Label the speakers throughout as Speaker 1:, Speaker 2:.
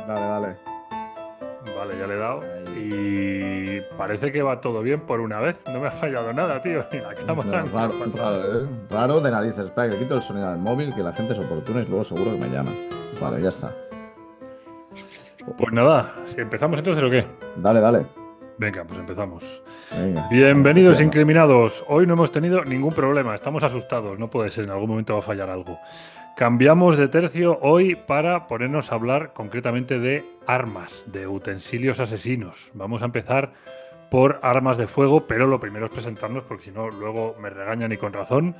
Speaker 1: Dale, dale.
Speaker 2: Vale, ya le he dado.
Speaker 1: Ahí.
Speaker 2: Y parece que va todo bien por una vez. No me ha fallado nada, tío. Ni la cámara,
Speaker 1: No,
Speaker 2: ni la
Speaker 1: raro,
Speaker 2: pantalla.
Speaker 1: raro, ¿eh? Raro de narices. Espera, que quito el sonido del móvil, que la gente es oportuna y luego seguro que me llama. Vale,
Speaker 2: Vale.
Speaker 1: ya está.
Speaker 2: Pues nada, si empezamos entonces o qué.
Speaker 1: Dale, dale.
Speaker 2: Venga, pues empezamos.
Speaker 1: Venga,
Speaker 2: Bienvenidos,
Speaker 1: empieza.
Speaker 2: incriminados. Hoy no hemos tenido ningún problema. Estamos asustados. No puede ser, en algún momento va a fallar algo. Cambiamos de tercio hoy para ponernos a hablar concretamente de armas, de utensilios asesinos. Vamos a empezar por armas de fuego, pero lo primero es presentarnos porque si no, luego me regañan y con razón.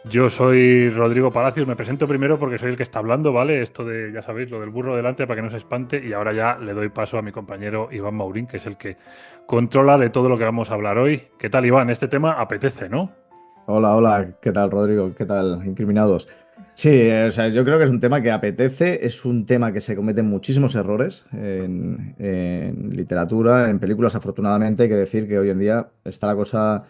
Speaker 2: Yo soy Rodrigo Palacios, me presento primero porque soy el que está hablando, ¿vale? Esto de, ya sabéis, lo del burro delante para que no se espante y ahora ya le doy paso a mi compañero Iván Maurín, que es el que controla de todo lo que vamos a hablar hoy. ¿Qué tal, Iván? Este tema apetece, ¿no?
Speaker 1: Hola, hola. ¿Qué tal, Rodrigo? ¿Qué tal, incriminados? Sí, o sea, yo creo que es un tema que apetece, es un tema que se cometen muchísimos errores en literatura, en películas. Afortunadamente, hay que decir que hoy en día está la cosa,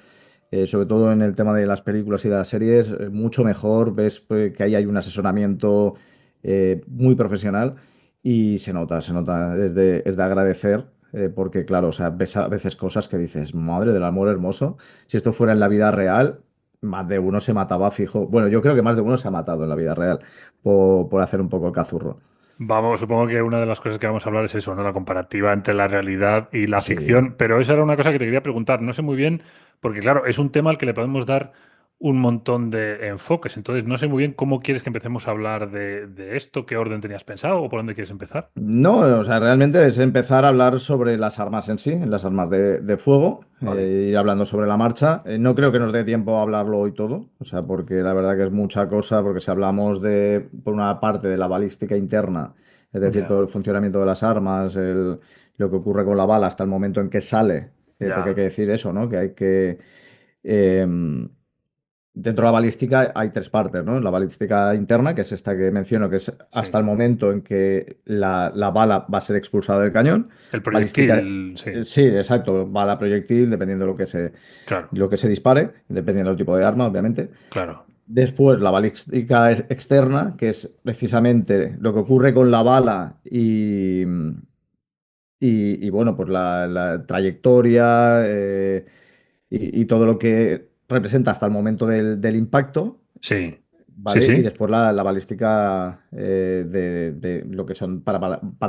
Speaker 1: sobre todo en el tema de las películas y de las series, mucho mejor. Ves que ahí hay un asesoramiento muy profesional y se nota, es de agradecer. Porque claro, o sea, ves a veces cosas que dices, madre del amor hermoso, si esto fuera en la vida real, más de uno se mataba fijo. Bueno, yo creo que más de uno se ha matado en la vida real por hacer un poco el cazurro.
Speaker 2: Vamos, supongo que una de las cosas que vamos a hablar es eso, ¿no? La comparativa entre la realidad y la
Speaker 1: Sí.
Speaker 2: ficción. Pero eso era una cosa que te quería preguntar. No sé muy bien, porque claro, es un tema al que le podemos dar un montón de enfoques. Entonces, no sé muy bien cómo quieres que empecemos a hablar de esto, qué orden tenías pensado o por dónde quieres empezar.
Speaker 1: No, o sea, realmente es empezar a hablar sobre las armas en sí, las armas de fuego,
Speaker 2: Vale,
Speaker 1: ir hablando sobre la marcha. No creo que nos dé tiempo a hablarlo hoy todo, o sea, porque la verdad que es mucha cosa, porque si hablamos de, por una parte, de la balística interna, es decir,
Speaker 2: ya,
Speaker 1: todo el funcionamiento de las armas, lo que ocurre con la bala hasta el momento en que sale, porque hay que
Speaker 2: ya,
Speaker 1: decir eso, ¿no? Que hay que... em, Dentro de la balística hay tres partes, ¿no? La balística interna, que es esta que menciono, que es hasta
Speaker 2: sí.
Speaker 1: el momento en que la bala va a ser expulsada del cañón.
Speaker 2: El
Speaker 1: Balística,
Speaker 2: proyectil, sí,
Speaker 1: sí, exacto, bala proyectil, dependiendo de
Speaker 2: claro,
Speaker 1: lo que se dispare, dependiendo del tipo de arma, obviamente.
Speaker 2: claro.
Speaker 1: Después, la balística externa, que es precisamente lo que ocurre con la bala y, bueno, pues la trayectoria y todo lo que representa hasta el momento del impacto,
Speaker 2: Sí, sí,
Speaker 1: ¿vale? Y
Speaker 2: sí.
Speaker 1: después la balística de lo que son para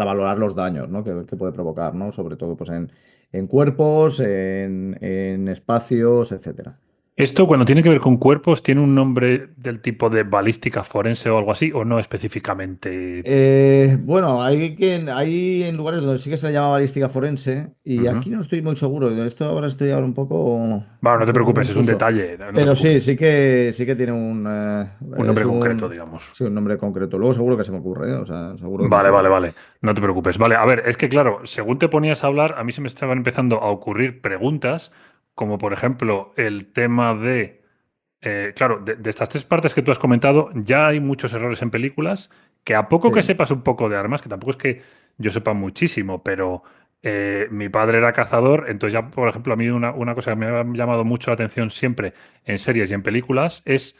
Speaker 1: valorar los daños, ¿no? Que puede provocar, ¿no? Sobre todo pues en cuerpos, en espacios, etcétera.
Speaker 2: ¿Esto cuando tiene que ver con cuerpos tiene un nombre del tipo de balística forense o algo así o no específicamente?
Speaker 1: Bueno, hay en lugares donde sí que se le llama balística forense y
Speaker 2: Ujú.
Speaker 1: aquí no estoy muy seguro. Esto ahora estoy ahora
Speaker 2: Bueno, no
Speaker 1: un
Speaker 2: te
Speaker 1: poco
Speaker 2: preocupes, es un
Speaker 1: confuso.
Speaker 2: detalle, no te
Speaker 1: Pero sí,
Speaker 2: preocupes.
Speaker 1: sí que tiene
Speaker 2: Un
Speaker 1: es
Speaker 2: nombre concreto, digamos.
Speaker 1: sí, un nombre concreto. Luego seguro que se me ocurre, ¿eh? O sea, seguro que me
Speaker 2: Vale, vale,
Speaker 1: ocurre.
Speaker 2: vale. No te preocupes. Vale, a ver, es que claro, según te ponías a hablar, a mí se me estaban empezando a ocurrir preguntas, como por ejemplo el tema de, claro, de estas tres partes que tú has comentado, ya hay muchos errores en películas, que a poco que
Speaker 1: Sí.
Speaker 2: sepas un poco de armas, que tampoco es que yo sepa muchísimo, pero mi padre era cazador, entonces ya, por ejemplo, a mí una cosa que me ha llamado mucho la atención siempre en series y en películas es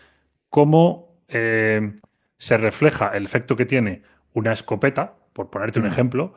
Speaker 2: cómo se refleja el efecto que tiene una escopeta, por ponerte un
Speaker 1: Mm,
Speaker 2: ejemplo,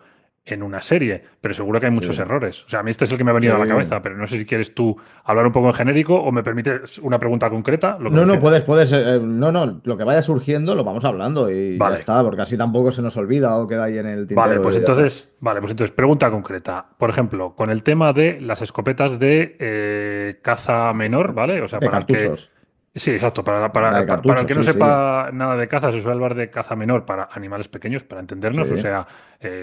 Speaker 2: en una serie, pero seguro que hay
Speaker 1: sí.
Speaker 2: muchos errores. O sea, a mí este es el que me ha
Speaker 1: Sí.
Speaker 2: venido a la cabeza, pero no sé si quieres tú hablar un poco en genérico o me permites una pregunta concreta, lo que
Speaker 1: No, no,
Speaker 2: prefieras.
Speaker 1: puedes. No, no, lo que vaya surgiendo lo vamos hablando y ya
Speaker 2: Vale,
Speaker 1: está, porque así tampoco se nos olvida o queda ahí en el tintero y ya está.
Speaker 2: vale, pues entonces, pregunta concreta. Por ejemplo, con el tema de las escopetas de caza menor, ¿vale? O sea,
Speaker 1: De
Speaker 2: para el que
Speaker 1: cartuchos.
Speaker 2: sí, exacto.
Speaker 1: La de
Speaker 2: Para el
Speaker 1: cartuchos,
Speaker 2: que no
Speaker 1: sí, sí.
Speaker 2: sepa nada de caza, se suele hablar de caza menor para animales pequeños, para
Speaker 1: Sí.
Speaker 2: entendernos, o sea,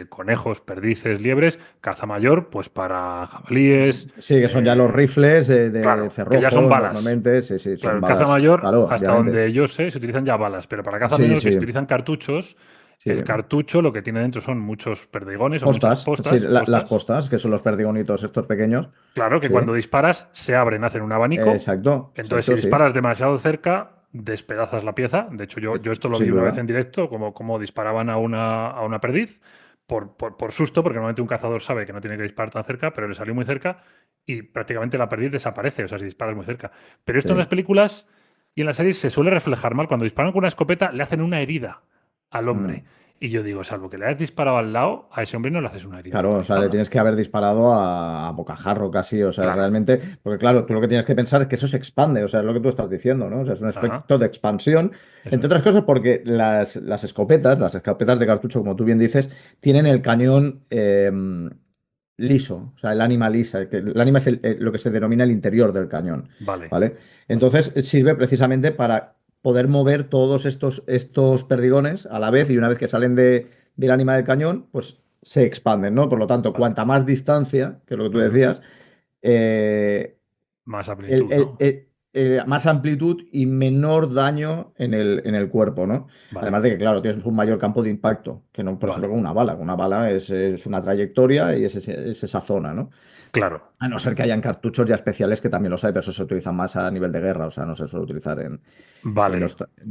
Speaker 2: conejos, perdices, liebres. Caza mayor, pues para jabalíes.
Speaker 1: Sí, que son ya los rifles de
Speaker 2: Claro, que ya son
Speaker 1: cerrojo,
Speaker 2: balas.
Speaker 1: normalmente, sí, sí,
Speaker 2: Claro,
Speaker 1: son
Speaker 2: en caza
Speaker 1: balas.
Speaker 2: mayor,
Speaker 1: Claro,
Speaker 2: hasta
Speaker 1: obviamente.
Speaker 2: donde yo sé, se utilizan ya balas, pero para caza
Speaker 1: Sí,
Speaker 2: menor, que se
Speaker 1: sí,
Speaker 2: utilizan cartuchos,
Speaker 1: sí.
Speaker 2: el cartucho lo que tiene dentro son muchos perdigones o muchas
Speaker 1: Postas, sí,
Speaker 2: postas,
Speaker 1: las
Speaker 2: postas.
Speaker 1: postas, que son los perdigonitos estos pequeños.
Speaker 2: Claro, que
Speaker 1: Sí,
Speaker 2: cuando disparas se abren, hacen un abanico.
Speaker 1: exacto,
Speaker 2: Entonces, si
Speaker 1: exacto, sí.
Speaker 2: disparas demasiado cerca, despedazas la pieza. De hecho, yo esto lo vi
Speaker 1: Sin
Speaker 2: una vez
Speaker 1: duda.
Speaker 2: en directo, como disparaban a una perdiz, por susto, porque normalmente un cazador sabe que no tiene que disparar tan cerca, pero le salió muy cerca y prácticamente la perdiz desaparece, o sea, si disparas muy cerca. Pero esto en las
Speaker 1: Sí.
Speaker 2: películas y en las series se suele reflejar mal. Cuando disparan con una escopeta, le hacen una herida al
Speaker 1: Mm.
Speaker 2: hombre. Y yo digo, salvo que le hayas disparado al lado, a ese hombre no le haces una herida
Speaker 1: Claro, o sea, le
Speaker 2: localizada.
Speaker 1: tienes que haber disparado a bocajarro casi, o sea,
Speaker 2: Claro.
Speaker 1: realmente, porque claro, tú lo que tienes que pensar es que eso se expande, o sea, es lo que tú estás diciendo, ¿no? O sea, es un
Speaker 2: Ajá,
Speaker 1: efecto de expansión,
Speaker 2: eso
Speaker 1: entre
Speaker 2: es.
Speaker 1: otras cosas porque las escopetas de cartucho, como tú bien dices, tienen el cañón liso, o sea, el ánima lisa, que el ánima es lo que se denomina el interior del cañón,
Speaker 2: Vale,
Speaker 1: ¿vale?
Speaker 2: vale.
Speaker 1: Entonces, sirve precisamente para poder mover todos estos perdigones a la vez y una vez que salen del ánima del cañón, pues se expanden, ¿no? Por lo tanto,
Speaker 2: Vale.
Speaker 1: cuanta más distancia, que es lo que tú
Speaker 2: Ujú.
Speaker 1: decías, eh,
Speaker 2: Más amplitud, ¿no?
Speaker 1: más amplitud y menor daño en el cuerpo, ¿no?
Speaker 2: Vale,
Speaker 1: Además de que, claro, tienes un mayor campo de impacto, que no, por ejemplo,
Speaker 2: vale.
Speaker 1: con una bala. Con una bala es una trayectoria y es esa zona, ¿no?
Speaker 2: Claro,
Speaker 1: A no ser que hayan cartuchos ya especiales que también los hay, pero eso se utilizan más a nivel de guerra, o sea, no se suele utilizar
Speaker 2: vale,
Speaker 1: en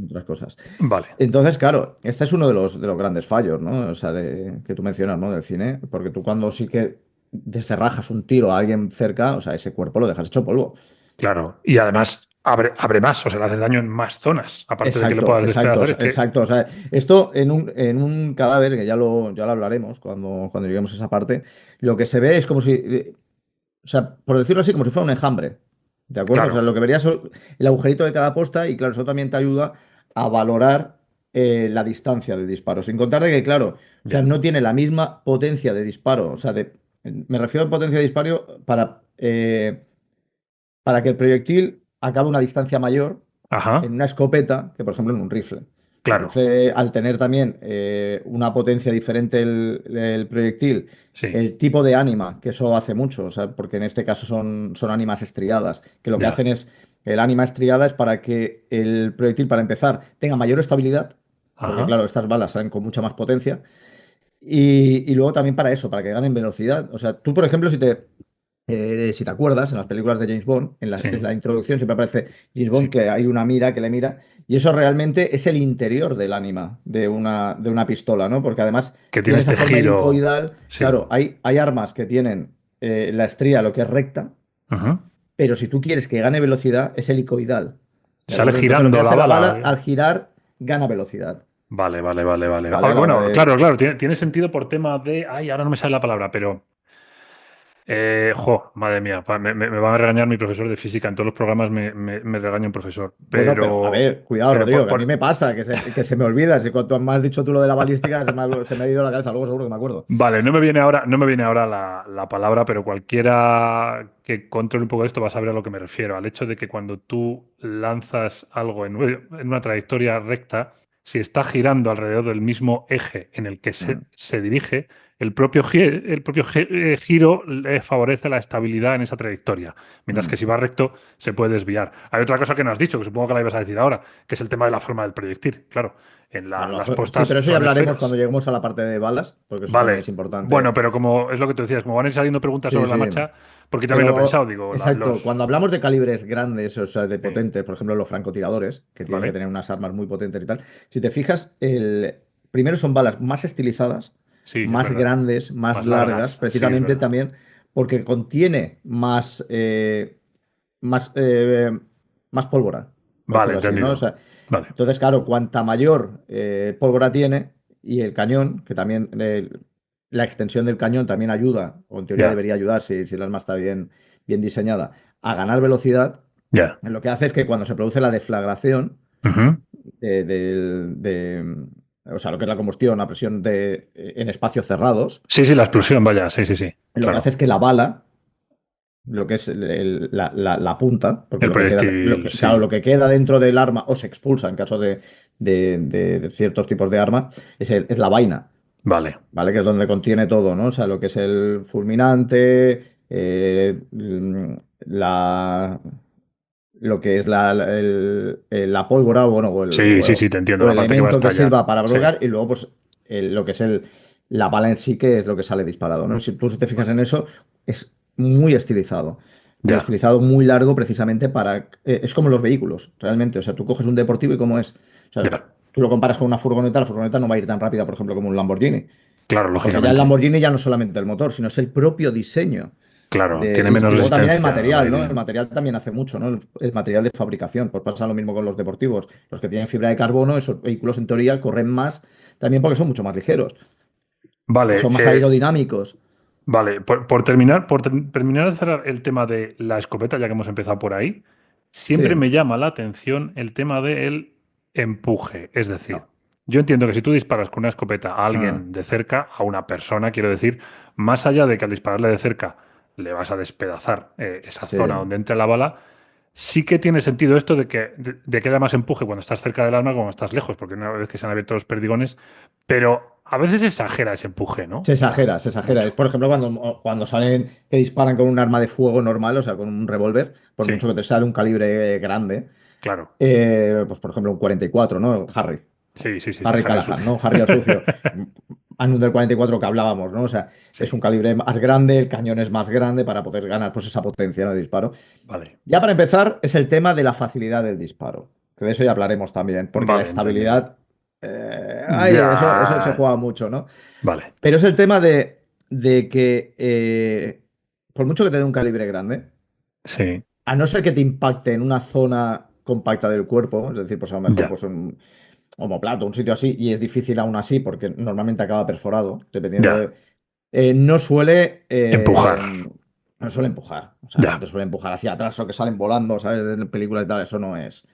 Speaker 1: otras cosas.
Speaker 2: vale.
Speaker 1: Entonces, claro, este es uno de los grandes fallos, ¿no? O sea, que tú mencionas, ¿no? Del cine, porque tú cuando sí que descerrajas un tiro a alguien cerca, o sea, ese cuerpo lo dejas hecho polvo.
Speaker 2: Claro. Y además abre más, o sea, le haces daño en más zonas. Aparte de que le
Speaker 1: Exacto,
Speaker 2: puedas
Speaker 1: exacto,
Speaker 2: despedazar, es que.
Speaker 1: exacto. O sea, esto en un cadáver, que ya lo hablaremos cuando lleguemos a esa parte, lo que se ve es como si, o sea, por decirlo así, como si fuera un enjambre. ¿De acuerdo? O sea,
Speaker 2: Claro,
Speaker 1: lo que verías es el agujerito de cada posta y claro, eso también te ayuda a valorar la distancia del disparo. Sin contar de que, claro, o sea,
Speaker 2: ya.
Speaker 1: no tiene la misma potencia de disparo. O sea, me refiero a potencia de disparo para que el proyectil acabe a una distancia mayor en
Speaker 2: Ajá,
Speaker 1: una escopeta que, por ejemplo, en un rifle. El
Speaker 2: claro.
Speaker 1: rifle, al tener también una potencia diferente el proyectil,
Speaker 2: Sí,
Speaker 1: el tipo de ánima, que eso hace mucho, o sea, porque en este caso son ánimas estriadas, que lo que
Speaker 2: ya.
Speaker 1: hacen es, el ánima estriada es para que el proyectil, para empezar, tenga mayor estabilidad, porque
Speaker 2: Ajá.
Speaker 1: claro, estas balas salen con mucha más potencia, y luego también para eso, para que ganen velocidad. O sea, tú, por ejemplo, si te acuerdas, en las películas de James Bond, en
Speaker 2: Sí.
Speaker 1: la introducción siempre aparece James
Speaker 2: Sí.
Speaker 1: Bond que hay una mira que le mira, y eso realmente es el interior del ánima de una pistola, ¿no? Porque además
Speaker 2: Que tiene
Speaker 1: tiene esa
Speaker 2: este
Speaker 1: forma
Speaker 2: giro.
Speaker 1: helicoidal.
Speaker 2: Sí.
Speaker 1: Claro, hay armas que tienen la estría, lo que es recta,
Speaker 2: Ujú.
Speaker 1: pero si tú quieres que gane velocidad, es helicoidal. ¿De
Speaker 2: Sale
Speaker 1: acuerdo? Entonces lo que
Speaker 2: girando la
Speaker 1: hace la bala
Speaker 2: bala.
Speaker 1: al girar, gana velocidad.
Speaker 2: Vale, vale, vale, vale.
Speaker 1: ¿Vale? A la hora
Speaker 2: Bueno,
Speaker 1: de.
Speaker 2: claro, claro, tiene sentido por tema de. Ay, ahora no me sale la palabra, pero. Madre mía, me va a regañar mi profesor de física. En todos los programas me regaña un profesor.
Speaker 1: Bueno, pero a
Speaker 2: Pero.
Speaker 1: ver, cuidado,
Speaker 2: Pero
Speaker 1: Rodrigo, que a mí me pasa, que se me olvida. Si cuanto más has dicho tú lo de la balística, se me ha ido la cabeza, luego seguro que me acuerdo.
Speaker 2: Vale, no me viene ahora la palabra, pero cualquiera que controle un poco esto va a saber a lo que me refiero. Al hecho de que cuando tú lanzas algo en una trayectoria recta, si está girando alrededor del mismo eje en el que se,
Speaker 1: Mm,
Speaker 2: se dirige, el propio giro le favorece la estabilidad en esa trayectoria. Mientras que
Speaker 1: mm.
Speaker 2: si va recto, se puede desviar. Hay otra cosa que no has dicho, que supongo que la ibas a decir ahora, que es el tema de la forma del proyectil. Claro,
Speaker 1: Bueno,
Speaker 2: las
Speaker 1: sí,
Speaker 2: postas
Speaker 1: pero eso ya
Speaker 2: son
Speaker 1: hablaremos cuando
Speaker 2: esferas.
Speaker 1: lleguemos a la parte de balas, porque eso también es
Speaker 2: Vale.
Speaker 1: importante.
Speaker 2: Bueno, pero como es lo que tú decías, como van a ir saliendo preguntas
Speaker 1: Sí,
Speaker 2: sobre la
Speaker 1: sí.
Speaker 2: marcha, porque también lo he pensado,
Speaker 1: Pero,
Speaker 2: digo,
Speaker 1: exacto, cuando hablamos de calibres grandes, o sea, de
Speaker 2: sí,
Speaker 1: potentes, por ejemplo, los francotiradores, que tienen que
Speaker 2: ¿vale?
Speaker 1: tener unas armas muy potentes y tal, si te fijas, primero son balas más estilizadas,
Speaker 2: Sí, es
Speaker 1: más
Speaker 2: verdad.
Speaker 1: grandes, más
Speaker 2: Más
Speaker 1: largas,
Speaker 2: largas, sí, es
Speaker 1: precisamente
Speaker 2: verdad.
Speaker 1: también porque contiene más, más pólvora, por
Speaker 2: Vale,
Speaker 1: decirlo así, ¿no? O
Speaker 2: entendido.
Speaker 1: sea,
Speaker 2: Vale.
Speaker 1: entonces, claro, cuanta mayor pólvora tiene y el cañón, que también la extensión del cañón también ayuda, o en teoría
Speaker 2: Ya,
Speaker 1: debería ayudar si el arma está bien diseñada, a ganar velocidad,
Speaker 2: ya.
Speaker 1: lo que hace es que cuando se produce la deflagración,
Speaker 2: Ujú.
Speaker 1: o sea, lo que es la combustión a presión en espacios cerrados,
Speaker 2: Sí, sí, la explosión, vaya, sí, sí, sí,
Speaker 1: lo que hace
Speaker 2: claro.
Speaker 1: es que la bala, lo que es la punta, porque
Speaker 2: El
Speaker 1: lo que queda,
Speaker 2: proyectil,
Speaker 1: claro,
Speaker 2: sí,
Speaker 1: lo que queda dentro del arma o se expulsa en caso de ciertos tipos de armas, es la vaina,
Speaker 2: vale,
Speaker 1: ¿vale? Que es donde contiene todo, ¿no? O sea, lo que es el fulminante, la, lo que es la pólvora, bueno, o el,
Speaker 2: sí, sí,
Speaker 1: o-
Speaker 2: sí, te entiendo,
Speaker 1: o
Speaker 2: la
Speaker 1: el
Speaker 2: parte que va a
Speaker 1: elemento que
Speaker 2: estallar,
Speaker 1: sirva para
Speaker 2: sí,
Speaker 1: provocar, y luego, pues, lo que es la bala en sí, que es lo que sale disparado, ¿no? Si te fijas en eso, es muy
Speaker 2: ya,
Speaker 1: estilizado, muy largo, precisamente es como los vehículos, realmente. O sea, tú coges un deportivo y cómo es. O sea,
Speaker 2: ya,
Speaker 1: tú lo comparas con una furgoneta, la furgoneta no va a ir tan rápida, por ejemplo, como un Lamborghini.
Speaker 2: claro,
Speaker 1: Porque ya el
Speaker 2: lógicamente,
Speaker 1: Lamborghini ya no es solamente el motor, sino es el propio diseño.
Speaker 2: claro, tiene
Speaker 1: Y
Speaker 2: menos
Speaker 1: luego también hay
Speaker 2: resistencia al
Speaker 1: material, ¿no? El
Speaker 2: aire,
Speaker 1: material también hace mucho, ¿no? El material de fabricación. Pues pasa lo mismo con los deportivos. Los que tienen fibra de carbono, esos vehículos en teoría corren más también porque son mucho más ligeros,
Speaker 2: Vale,
Speaker 1: son más aerodinámicos.
Speaker 2: vale. Por terminar, terminar de cerrar el tema de la escopeta, ya que hemos empezado por ahí, siempre
Speaker 1: Sí,
Speaker 2: me llama la atención el tema del empuje. Es decir,
Speaker 1: no.
Speaker 2: yo entiendo que si tú disparas con una escopeta a
Speaker 1: Ah,
Speaker 2: alguien de cerca, a una persona, quiero decir, más allá de que al dispararle de cerca le vas a despedazar esa
Speaker 1: sí.
Speaker 2: zona donde entre la bala, sí que tiene sentido esto de que da más empuje cuando estás cerca del arma que cuando estás lejos, porque una vez que se han abierto los perdigones, pero a veces exagera ese empuje, ¿no?
Speaker 1: Se
Speaker 2: O sea,
Speaker 1: exagera, se exagera. Es,
Speaker 2: mucho.
Speaker 1: por ejemplo, cuando salen que disparan con un arma de fuego normal, o sea, con un revólver, por
Speaker 2: Sí,
Speaker 1: mucho que te sea de un calibre grande,
Speaker 2: claro.
Speaker 1: pues por ejemplo, un 44, ¿no? Harry.
Speaker 2: Sí, sí, sí, sí,
Speaker 1: Harry
Speaker 2: Harry
Speaker 1: Callahan,
Speaker 2: Sucio.
Speaker 1: ¿no? Harry el sucio. Anus del 44 que hablábamos, ¿no? O sea, es
Speaker 2: Sí,
Speaker 1: un calibre más grande, el cañón es más grande para poder ganar pues esa potencia, ¿no? De disparo.
Speaker 2: vale.
Speaker 1: Ya para empezar, es el tema de la facilidad del disparo, que de eso ya hablaremos también, porque la
Speaker 2: Vale, entendido.
Speaker 1: estabilidad, ay, eso se
Speaker 2: Ya.
Speaker 1: juega mucho, ¿no?
Speaker 2: Vale.
Speaker 1: Pero es el tema de que, por mucho que te dé un calibre grande,
Speaker 2: Sí,
Speaker 1: a no ser que te impacte en una zona compacta del cuerpo, es decir, pues a lo mejor
Speaker 2: ya.
Speaker 1: pues un omoplato, un sitio así, y es difícil aún así porque normalmente acaba perforado, dependiendo
Speaker 2: Ya.
Speaker 1: de... no suele...
Speaker 2: Empujar.
Speaker 1: no suele empujar, o sea, no
Speaker 2: Ya.
Speaker 1: te suele empujar hacia atrás o que salen volando, ¿sabes? En películas y tal, eso no es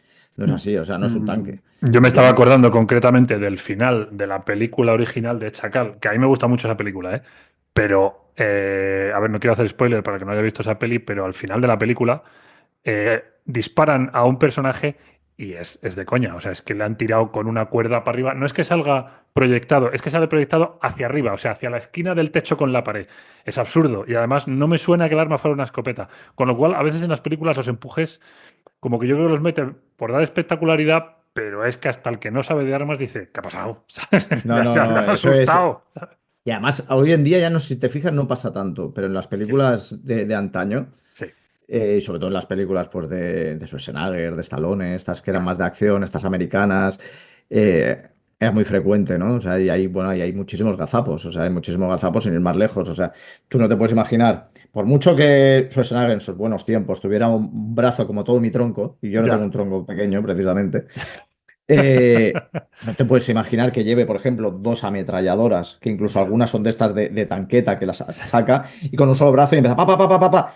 Speaker 1: así, o sea, no es un
Speaker 2: Mm,
Speaker 1: tanque.
Speaker 2: Yo me estaba
Speaker 1: ¿Entiendes?
Speaker 2: acordando concretamente del final de la película original de Chacal, que a mí me gusta mucho esa película, ¿eh? Pero, a ver, no quiero hacer spoiler para que no haya visto esa peli, pero al final de la película disparan a un personaje y es de coña. O sea, es que le han tirado con una cuerda para arriba. No es que salga proyectado, es que sale proyectado hacia arriba, o sea, hacia la esquina del techo con la pared. Es absurdo. Y además no me suena que el arma fuera una escopeta. Con lo cual, a veces en las películas los empujes, como que yo creo que los meten por dar espectacularidad, pero es que hasta el que no sabe de armas dice, ¿qué ha pasado? ¿Sabes?
Speaker 1: No, no,
Speaker 2: Me
Speaker 1: no,
Speaker 2: han
Speaker 1: eso es...
Speaker 2: asustado.
Speaker 1: Y además, hoy en día ya no, si te fijas, no pasa tanto, pero en las
Speaker 2: Sí,
Speaker 1: películas de antaño,
Speaker 2: sí,
Speaker 1: y sobre todo en las películas pues, de Schwarzenegger, de Stallone, estas que eran
Speaker 2: claro,
Speaker 1: más de acción, estas americanas,
Speaker 2: sí,
Speaker 1: era muy frecuente, ¿no? O sea, bueno, y hay muchísimos gazapos, o sea, hay muchísimos gazapos sin ir más lejos, o sea, tú no te puedes imaginar, por mucho que Schwarzenegger en sus buenos tiempos tuviera un brazo como todo mi tronco, y yo no tengo un
Speaker 2: ya.
Speaker 1: tronco pequeño precisamente, no te puedes imaginar que lleve, por ejemplo, dos ametralladoras, que incluso
Speaker 2: Ya.
Speaker 1: algunas son de estas de tanqueta que las saca, y con un solo brazo y empieza pa, pa, pa, pa, pa, pa,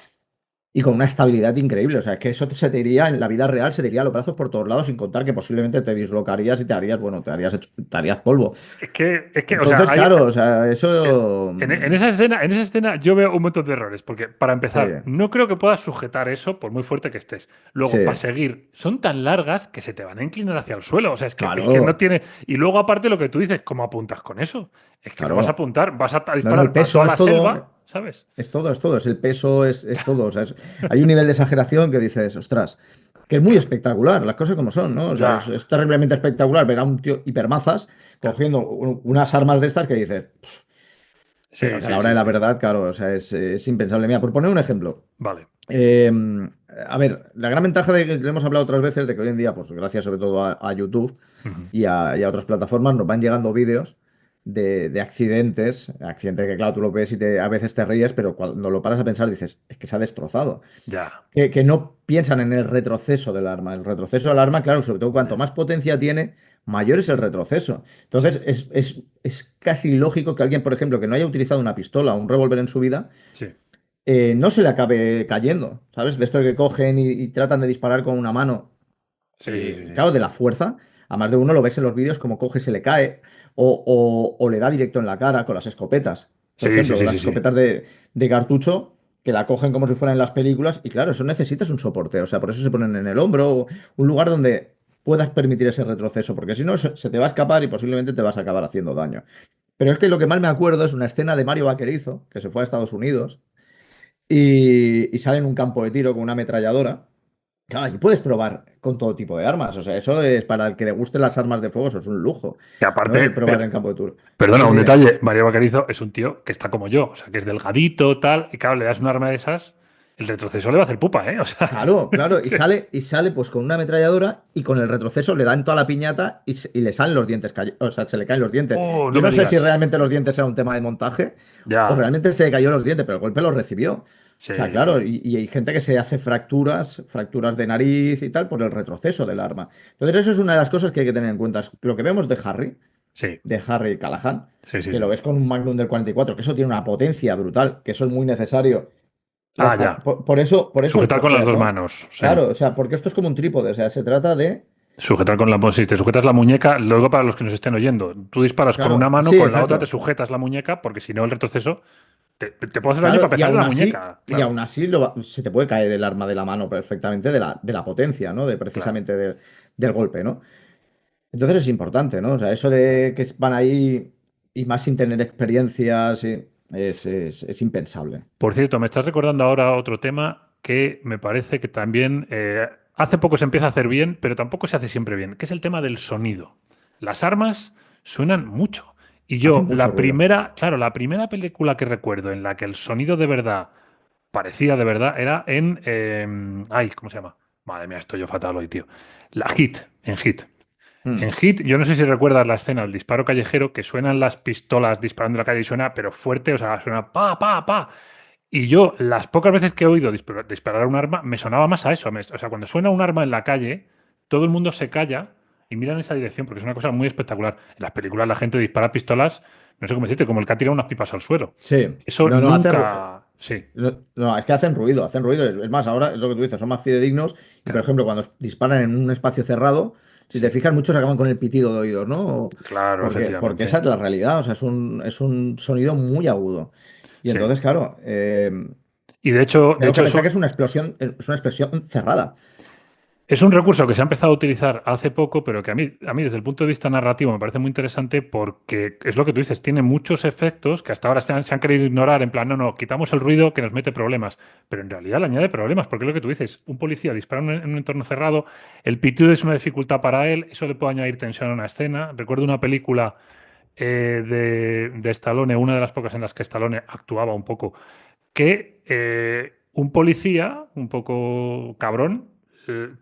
Speaker 1: y con una estabilidad increíble. O sea, es que eso se te iría, en la vida real, se te iría a los brazos por todos lados, sin contar que posiblemente te dislocarías y te harías, bueno, te harías polvo.
Speaker 2: O sea,
Speaker 1: Entonces, claro, o sea,
Speaker 2: eh,
Speaker 1: eso.
Speaker 2: en esa escena yo veo un montón de errores, porque para
Speaker 1: Sí,
Speaker 2: empezar, no creo que puedas sujetar eso por muy fuerte que estés.
Speaker 1: sí,
Speaker 2: Luego, para seguir, son tan largas que se te van a inclinar hacia el suelo. O sea, es que no
Speaker 1: claro,
Speaker 2: tiene. Y luego, aparte, lo que tú dices, ¿cómo apuntas con eso? Es que no vas a
Speaker 1: claro.
Speaker 2: apuntar, vas a
Speaker 1: No, no, el
Speaker 2: disparar a
Speaker 1: peso
Speaker 2: toda
Speaker 1: es
Speaker 2: la
Speaker 1: todo.
Speaker 2: selva, ¿sabes?
Speaker 1: Es todo, es todo. Es el peso, es todo. O sea, hay un nivel de exageración que dices, ostras, que es muy
Speaker 2: Claro.
Speaker 1: espectacular, las cosas como son, ¿no? O sea,
Speaker 2: Ya,
Speaker 1: es terriblemente espectacular ver a un tío hipermazas
Speaker 2: claro.
Speaker 1: cogiendo unas armas de estas que dices, pero
Speaker 2: Sí,
Speaker 1: que a la
Speaker 2: sí,
Speaker 1: hora de
Speaker 2: sí,
Speaker 1: la
Speaker 2: sí, sí.
Speaker 1: verdad, claro, o sea, es impensable. Mira, por poner un ejemplo.
Speaker 2: Vale.
Speaker 1: eh, a ver, la gran ventaja de que le hemos hablado otras veces de que hoy en día, pues gracias sobre todo a YouTube
Speaker 2: Ujú.
Speaker 1: y a otras plataformas, nos van llegando vídeos de accidentes que claro, tú lo ves y a veces te ríes, pero cuando lo paras a pensar dices, es que se ha destrozado.
Speaker 2: Ya,
Speaker 1: Que no piensan en el retroceso del arma. El retroceso del arma, claro, sobre todo cuanto
Speaker 2: ya.
Speaker 1: más potencia tiene, mayor es el retroceso.
Speaker 2: Sí,
Speaker 1: Entonces, es casi lógico que alguien, por ejemplo, que no haya utilizado una pistola o un revólver en su vida,
Speaker 2: sí,
Speaker 1: no se le acabe cayendo, ¿sabes? De esto que cogen y tratan de disparar con una mano
Speaker 2: sí, sí,
Speaker 1: y
Speaker 2: sí.
Speaker 1: claro, de la fuerza, a más de uno lo ves en los vídeos como coge y se le cae o le da directo en la cara con las escopetas. Por
Speaker 2: Sí, sí,
Speaker 1: ejemplo,
Speaker 2: sí,
Speaker 1: las
Speaker 2: sí, sí.
Speaker 1: escopetas de cartucho que la cogen como si fueran en las películas y claro, eso necesitas un soporte, o sea, por eso se ponen en el hombro o un lugar donde puedas permitir ese retroceso, porque si no se te va a escapar y posiblemente te vas a acabar haciendo daño. Pero es que lo que más me acuerdo es una escena de Mario Vaquerizo, que se fue a Estados Unidos y sale en un campo de tiro con una ametralladora. Claro, y puedes probar con todo tipo de armas. O sea, eso es para el que le gusten las armas de fuego, eso es un lujo,
Speaker 2: Que
Speaker 1: ¿no?
Speaker 2: aparte,
Speaker 1: El probar en campo de tiro.
Speaker 2: perdona,
Speaker 1: Dime,
Speaker 2: un
Speaker 1: dime.
Speaker 2: detalle, Mario Vaquerizo es un tío que está como yo, o sea, que es delgadito, tal, y claro, le das un arma de esas, el retroceso le va a hacer pupa, ¿eh? O sea,
Speaker 1: Claro,
Speaker 2: es
Speaker 1: claro. Y
Speaker 2: que...
Speaker 1: sale pues con una ametralladora y con el retroceso le dan toda la piñata y le salen los dientes. O sea, se le caen los dientes.
Speaker 2: Oh, no
Speaker 1: Yo
Speaker 2: me
Speaker 1: no sé si
Speaker 2: digas.
Speaker 1: realmente los dientes eran un tema de montaje o
Speaker 2: Ya,
Speaker 1: realmente se le cayó los dientes, pero el golpe los recibió. O sea, claro,
Speaker 2: sí.
Speaker 1: y hay gente que se hace fracturas de nariz y tal por el retroceso del arma. Entonces, eso es una de las cosas que hay que tener en cuenta. Lo que vemos de Harry.
Speaker 2: Sí,
Speaker 1: de Harry Callahan,
Speaker 2: sí, sí,
Speaker 1: que lo
Speaker 2: sí.
Speaker 1: ves con un Magnum del 44, que eso tiene una potencia brutal, que eso es muy necesario.
Speaker 2: Ah, ya.
Speaker 1: Por eso
Speaker 2: Sujetar con las
Speaker 1: coger,
Speaker 2: dos
Speaker 1: ¿no?
Speaker 2: manos. Sí.
Speaker 1: Claro, o sea, porque esto es como un trípode, o sea, se trata de...
Speaker 2: Sujetar con la, pues, si te sujetas la muñeca, luego para los que nos estén oyendo, tú disparas con una
Speaker 1: Claro,
Speaker 2: mano,
Speaker 1: sí,
Speaker 2: con la otra te
Speaker 1: exacto.
Speaker 2: sujetas la muñeca, porque si no el retroceso te puede hacer daño para
Speaker 1: Claro,
Speaker 2: empezar en la muñeca.
Speaker 1: y
Speaker 2: Claro,
Speaker 1: aún así se te puede caer el arma de la mano perfectamente de la potencia, ¿no? De
Speaker 2: claro.
Speaker 1: precisamente del golpe, ¿no? Entonces es importante, ¿no? O sea, eso de que van ahí y más sin tener experiencias, sí, es impensable.
Speaker 2: Por cierto, me estás recordando ahora otro tema que me parece que también hace poco se empieza a hacer bien, pero tampoco se hace siempre bien, que es el tema del sonido. Las armas suenan mucho. Y
Speaker 1: Hacen
Speaker 2: yo,
Speaker 1: mucho
Speaker 2: la
Speaker 1: ruido.
Speaker 2: primera, claro, la primera película que recuerdo en la que el sonido de verdad parecía de verdad era en... ay, ¿cómo se llama? Madre mía, estoy yo fatal hoy, tío. La Hit, en Hit. En
Speaker 1: Mm,
Speaker 2: Hit, yo no sé si recuerdas la escena del disparo callejero, que suenan las pistolas disparando en la calle y suena, pero fuerte, o sea, suena pa, pa, pa. Y yo, las pocas veces que he oído disparar un arma, me sonaba más a eso. O sea, cuando suena un arma en la calle, todo el mundo se calla y mira en esa dirección, porque es una cosa muy espectacular. En las películas la gente dispara pistolas, no sé cómo decirte, como el que ha tirado unas pipas al suelo.
Speaker 1: sí,
Speaker 2: Eso
Speaker 1: no, no,
Speaker 2: nunca. Sí,
Speaker 1: no, no, es que hacen ruido, hacen ruido. Es más, ahora es lo que tú dices, son más fidedignos y, por
Speaker 2: claro,
Speaker 1: ejemplo, cuando disparan en un espacio cerrado, si te
Speaker 2: sí,
Speaker 1: fijas, muchos acaban con el pitido de oídos, ¿no?
Speaker 2: claro,
Speaker 1: Porque esa
Speaker 2: efectivamente.
Speaker 1: es la realidad, o sea, es un sonido muy agudo. Y
Speaker 2: Sí.
Speaker 1: entonces, claro,
Speaker 2: Y
Speaker 1: hay que
Speaker 2: de hecho,
Speaker 1: pensar que
Speaker 2: eso
Speaker 1: es una expresión cerrada.
Speaker 2: es un recurso que se ha empezado a utilizar hace poco, pero que a mí desde el punto de vista narrativo me parece muy interesante porque es lo que tú dices, tiene muchos efectos que hasta ahora se han querido ignorar, en plan, no, no, quitamos el ruido que nos mete problemas, pero en realidad le añade problemas, porque es lo que tú dices, un policía dispara en un entorno cerrado, el pitido es una dificultad para él, eso le puede añadir tensión a una escena. Recuerdo una película de Stallone, una de las pocas en las que Stallone actuaba un poco, que un policía, un poco cabrón,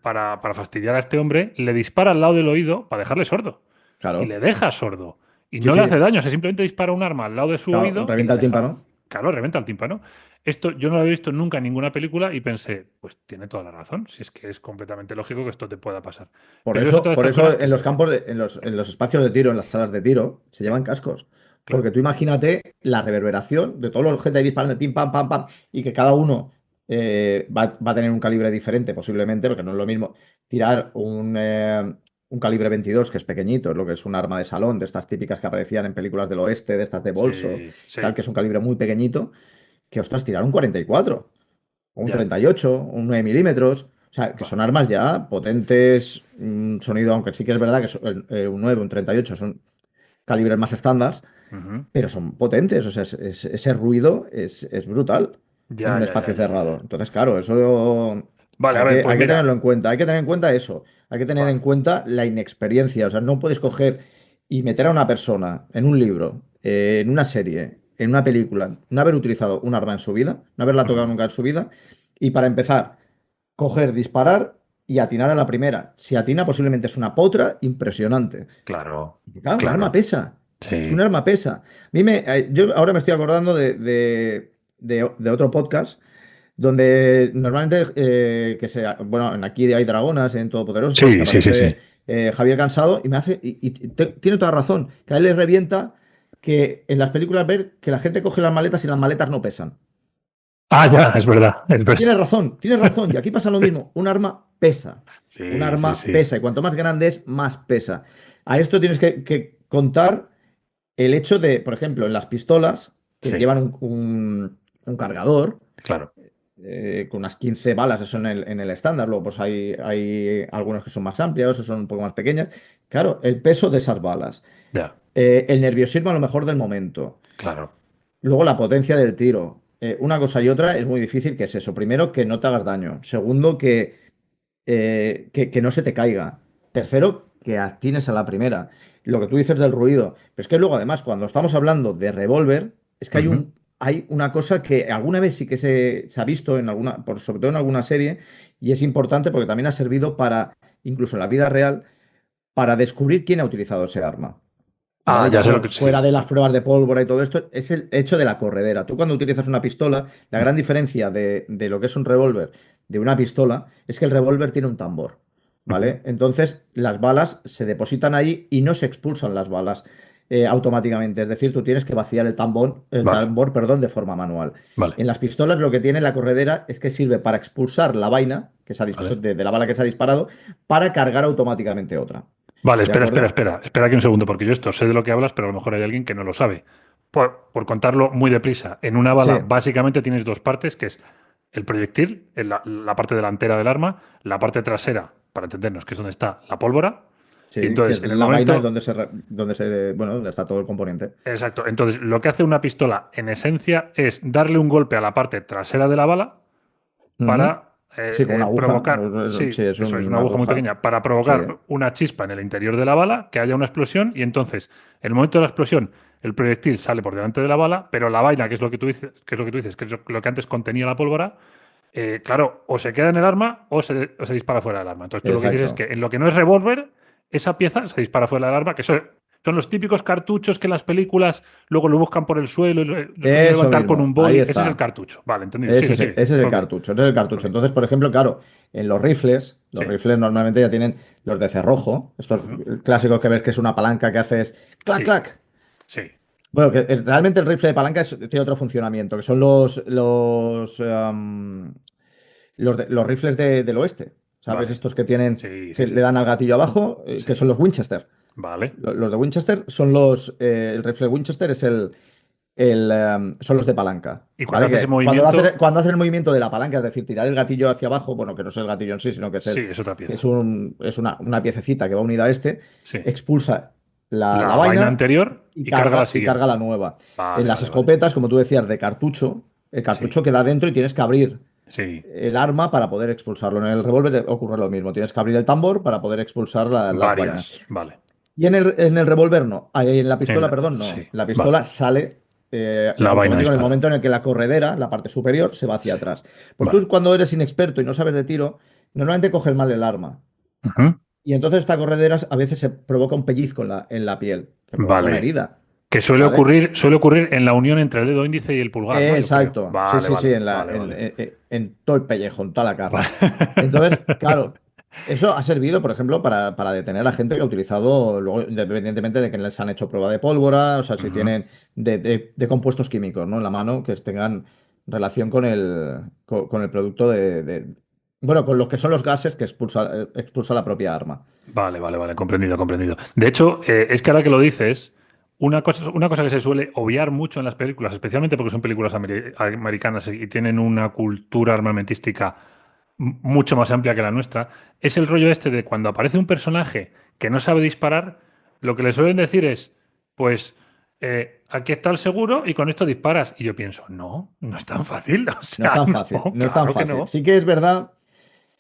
Speaker 2: para fastidiar a este hombre, le dispara al lado del oído para dejarle sordo. Y le
Speaker 1: Claro,
Speaker 2: deja sordo. Y
Speaker 1: sí,
Speaker 2: no le hace
Speaker 1: sí,
Speaker 2: daño, se simplemente dispara un arma al lado de su
Speaker 1: claro,
Speaker 2: oído y le
Speaker 1: revienta el
Speaker 2: deja.
Speaker 1: tímpano.
Speaker 2: Claro, reventa el tímpano. Esto yo no lo había visto nunca en ninguna película y pensé, pues tiene toda la razón, si es que es completamente lógico que esto te pueda pasar. Pero es otra de
Speaker 1: Por
Speaker 2: estas
Speaker 1: eso
Speaker 2: cosas
Speaker 1: en los
Speaker 2: que.
Speaker 1: campos, en los espacios de tiro, en las salas de tiro, se
Speaker 2: Sí,
Speaker 1: llevan cascos. Porque
Speaker 2: claro.
Speaker 1: tú imagínate la reverberación de todos los gente ahí disparando, pim, pam, pam, pam, y que cada uno va a tener un calibre diferente, posiblemente, porque no es lo mismo tirar un calibre 22, que es pequeñito, es lo que es un arma de salón, de estas típicas que aparecían en películas del oeste, de estas de bolso,
Speaker 2: Sí,
Speaker 1: tal,
Speaker 2: sí.
Speaker 1: que es un calibre muy pequeñito, que ostras, tirar un 44 o un
Speaker 2: Ya.
Speaker 1: 38, un 9 milímetros. O sea, que
Speaker 2: Buah.
Speaker 1: son armas ya potentes, un sonido, aunque sí que es verdad que un 9, un 38 son calibres más estándar,
Speaker 2: Ujú.
Speaker 1: pero son potentes. O sea, ese ruido es brutal en
Speaker 2: Ya,
Speaker 1: un
Speaker 2: ya, ya,
Speaker 1: espacio
Speaker 2: ya, ya.
Speaker 1: cerrado. Entonces, claro, eso
Speaker 2: Vale, a ver, pues
Speaker 1: hay que tenerlo
Speaker 2: mira.
Speaker 1: en cuenta. Hay que tener en cuenta eso. Hay que tener en
Speaker 2: Vale.
Speaker 1: cuenta la inexperiencia. O sea, no puedes coger y meter a una persona en un libro, en una serie, en una película, no haber utilizado un arma en su vida, no haberla tocado
Speaker 2: Ujú.
Speaker 1: nunca en su vida, y para empezar, coger, disparar y atinar a la primera. Si atina, posiblemente es una potra impresionante.
Speaker 2: Claro,
Speaker 1: Y claro, un arma
Speaker 2: claro.
Speaker 1: pesa. Es que un
Speaker 2: Sí.
Speaker 1: arma pesa. Yo ahora me estoy acordando de otro podcast donde normalmente bueno, aquí hay dragonas en Todopoderosos, que
Speaker 2: Sí, sí, sí, sí.
Speaker 1: aparece Javier Cansado y me hace, tiene toda razón, que a él le revienta que en las películas ver que la gente coge las maletas y las maletas no pesan.
Speaker 2: Ah, ya, es verdad, es
Speaker 1: Y
Speaker 2: verdad.
Speaker 1: tienes razón, y aquí pasa lo mismo, un arma pesa, un
Speaker 2: Sí, sí,
Speaker 1: arma
Speaker 2: sí.
Speaker 1: pesa, y cuanto más grande es, más pesa. A esto tienes que contar el hecho de, por ejemplo, en las pistolas, que
Speaker 2: Sí,
Speaker 1: llevan un cargador,
Speaker 2: claro.
Speaker 1: con unas 15 balas, eso en el estándar. Luego, pues hay algunas que son más amplias, otras son un poco más pequeñas. Claro, el peso de esas balas,
Speaker 2: Ya,
Speaker 1: el nerviosismo a lo mejor del momento,
Speaker 2: claro.
Speaker 1: luego la potencia del tiro. Una cosa y otra es muy difícil, que es eso. Primero, que no te hagas daño. Segundo, que no se te caiga. Tercero, que atines a la primera. Lo que tú dices del ruido. Pero es que luego, además, cuando estamos hablando de revólver, es que
Speaker 2: Ujú.
Speaker 1: hay una cosa que alguna vez sí que se ha visto en alguna, sobre todo en alguna serie, y es importante porque también ha servido para, incluso en la vida real, para descubrir quién ha utilizado ese arma.
Speaker 2: Ah,
Speaker 1: ¿Vale?
Speaker 2: ya
Speaker 1: Ya
Speaker 2: sé lo que
Speaker 1: fuera
Speaker 2: sí.
Speaker 1: de las pruebas de pólvora y todo esto, es el hecho de la corredera. Tú cuando utilizas una pistola, la gran diferencia de lo que es un revólver de una pistola es que el revólver tiene un tambor.
Speaker 2: Ujú.
Speaker 1: ¿Vale? Entonces las balas se depositan ahí y no se expulsan las balas. automáticamente. Es decir, tú tienes que vaciar el
Speaker 2: Vale,
Speaker 1: tambor, perdón, de forma manual.
Speaker 2: vale,
Speaker 1: En las pistolas lo que tiene la corredera es que sirve para expulsar la vaina
Speaker 2: vale.
Speaker 1: de la bala que se ha disparado para cargar automáticamente otra.
Speaker 2: Vale,
Speaker 1: ¿De
Speaker 2: espera, espera,
Speaker 1: acuerdo?
Speaker 2: espera. Espera aquí un segundo, porque yo esto sé de lo que hablas, pero a lo mejor hay alguien que no lo sabe. Por contarlo muy deprisa, en una bala
Speaker 1: Sí,
Speaker 2: básicamente tienes dos partes, que es el proyectil, la parte delantera del arma, la parte trasera, para entendernos, que es donde está la pólvora. Y
Speaker 1: sí, que
Speaker 2: entonces,
Speaker 1: es
Speaker 2: en el
Speaker 1: la vaina es
Speaker 2: momento,
Speaker 1: donde bueno, donde está todo el componente.
Speaker 2: exacto, entonces lo que hace una pistola en esencia es darle un golpe a la parte trasera de la bala
Speaker 1: Ujú.
Speaker 2: para
Speaker 1: Sí, con una aguja.
Speaker 2: provocar,
Speaker 1: Sí,
Speaker 2: sí,
Speaker 1: es
Speaker 2: eso es una
Speaker 1: una
Speaker 2: aguja muy
Speaker 1: aguja.
Speaker 2: pequeña, para
Speaker 1: Sí.
Speaker 2: provocar una chispa en el interior de la bala, que haya una explosión y entonces, en el momento de la explosión, el proyectil sale por delante de la bala, pero la vaina, que es lo que tú dices, que es lo que tú dices, que es lo que antes contenía la pólvora, claro, o se queda en el arma o se dispara fuera del arma. Entonces tú lo que dices es
Speaker 1: Exacto.
Speaker 2: que en lo que no es revólver, esa pieza se dispara fuera del arma, que son los típicos cartuchos que en las películas luego lo buscan por el suelo y lo suelen
Speaker 1: Eso
Speaker 2: levantar con
Speaker 1: mismo,
Speaker 2: un
Speaker 1: ahí
Speaker 2: boli. Ese es el
Speaker 1: está.
Speaker 2: cartucho. Vale, entendido. Sí, sí, sí.
Speaker 1: Ese es el
Speaker 2: Ok,
Speaker 1: cartucho, ese es el cartucho.
Speaker 2: ok.
Speaker 1: Entonces, por ejemplo, claro, en los
Speaker 2: Sí.
Speaker 1: rifles normalmente ya tienen los de cerrojo, estos
Speaker 2: Ujú.
Speaker 1: clásicos que ves que es una palanca que haces clac,
Speaker 2: Sí,
Speaker 1: clac.
Speaker 2: sí.
Speaker 1: Bueno, que realmente el rifle de palanca tiene otro funcionamiento, que son los rifles del oeste. ¿Sabes?
Speaker 2: Vale.
Speaker 1: Estos que tienen,
Speaker 2: Sí, sí,
Speaker 1: que le
Speaker 2: sí.
Speaker 1: dan al gatillo abajo, que son
Speaker 2: Sí.
Speaker 1: los Winchester.
Speaker 2: Vale.
Speaker 1: Los de Winchester son el rifle Winchester es son los de palanca,
Speaker 2: Y cuando
Speaker 1: ¿vale?
Speaker 2: hace ese
Speaker 1: Que
Speaker 2: movimiento,
Speaker 1: cuando hace el movimiento de la palanca, es decir, tirar el gatillo hacia abajo, bueno, que no es el gatillo en sí, sino que
Speaker 2: sí, es otra pieza.
Speaker 1: es una piececita que va unida a
Speaker 2: Sí.
Speaker 1: expulsa la
Speaker 2: La vaina
Speaker 1: vaina
Speaker 2: anterior y carga la
Speaker 1: y carga
Speaker 2: siguiente.
Speaker 1: la nueva. En
Speaker 2: Vale,
Speaker 1: las
Speaker 2: vale, vale.
Speaker 1: escopetas, como tú decías, de cartucho, el
Speaker 2: Sí,
Speaker 1: cartucho queda dentro y tienes que abrir
Speaker 2: sí.
Speaker 1: el arma para poder expulsarlo. En el revólver ocurre lo mismo, tienes que abrir el tambor para poder expulsar las vainas.
Speaker 2: Varias. Vale.
Speaker 1: Y en el revólver no. En la pistola, perdón, no.
Speaker 2: Sí.
Speaker 1: La
Speaker 2: Vale.
Speaker 1: pistola sale
Speaker 2: La vaina
Speaker 1: automático en el
Speaker 2: dispara.
Speaker 1: momento en el que la corredera, la parte superior, se va hacia
Speaker 2: Sí.
Speaker 1: atrás. Pues
Speaker 2: Vale.
Speaker 1: tú cuando eres inexperto y no sabes de tiro, normalmente coges mal el arma.
Speaker 2: Ujú.
Speaker 1: Y entonces esta corredera a veces se provoca un pellizco en la piel, que provoca una
Speaker 2: Vale.
Speaker 1: herida.
Speaker 2: Que
Speaker 1: ¿Vale?
Speaker 2: suele ocurrir en la unión entre el dedo índice y el pulgar, ¿no? Yo creo.
Speaker 1: Exacto. Sí,
Speaker 2: Vale,
Speaker 1: sí, sí,
Speaker 2: vale, vale, vale.
Speaker 1: en todo el pellejo, en toda la carne.
Speaker 2: Vale.
Speaker 1: Entonces, claro, eso ha servido, por ejemplo, para detener a gente que ha utilizado, luego, independientemente de que les han hecho prueba de pólvora, o sea, si
Speaker 2: Ujú.
Speaker 1: tienen de compuestos químicos, ¿no? En la mano que tengan relación con el producto bueno, con lo que son los gases que expulsa la propia arma.
Speaker 2: Vale, vale, vale, comprendido, comprendido. De hecho, es que ahora que lo dices, una cosa que se suele obviar mucho en las películas, especialmente porque son películas americanas y tienen una cultura armamentística mucho más amplia que la nuestra, es el rollo este de cuando aparece un personaje que no sabe disparar, lo que le suelen decir es, pues, aquí está el seguro y con esto disparas. Y yo pienso, no, no es tan fácil. O
Speaker 1: No es
Speaker 2: sea,
Speaker 1: tan fácil,
Speaker 2: no,
Speaker 1: no es tan
Speaker 2: claro que
Speaker 1: fácil.
Speaker 2: no.
Speaker 1: Sí que es verdad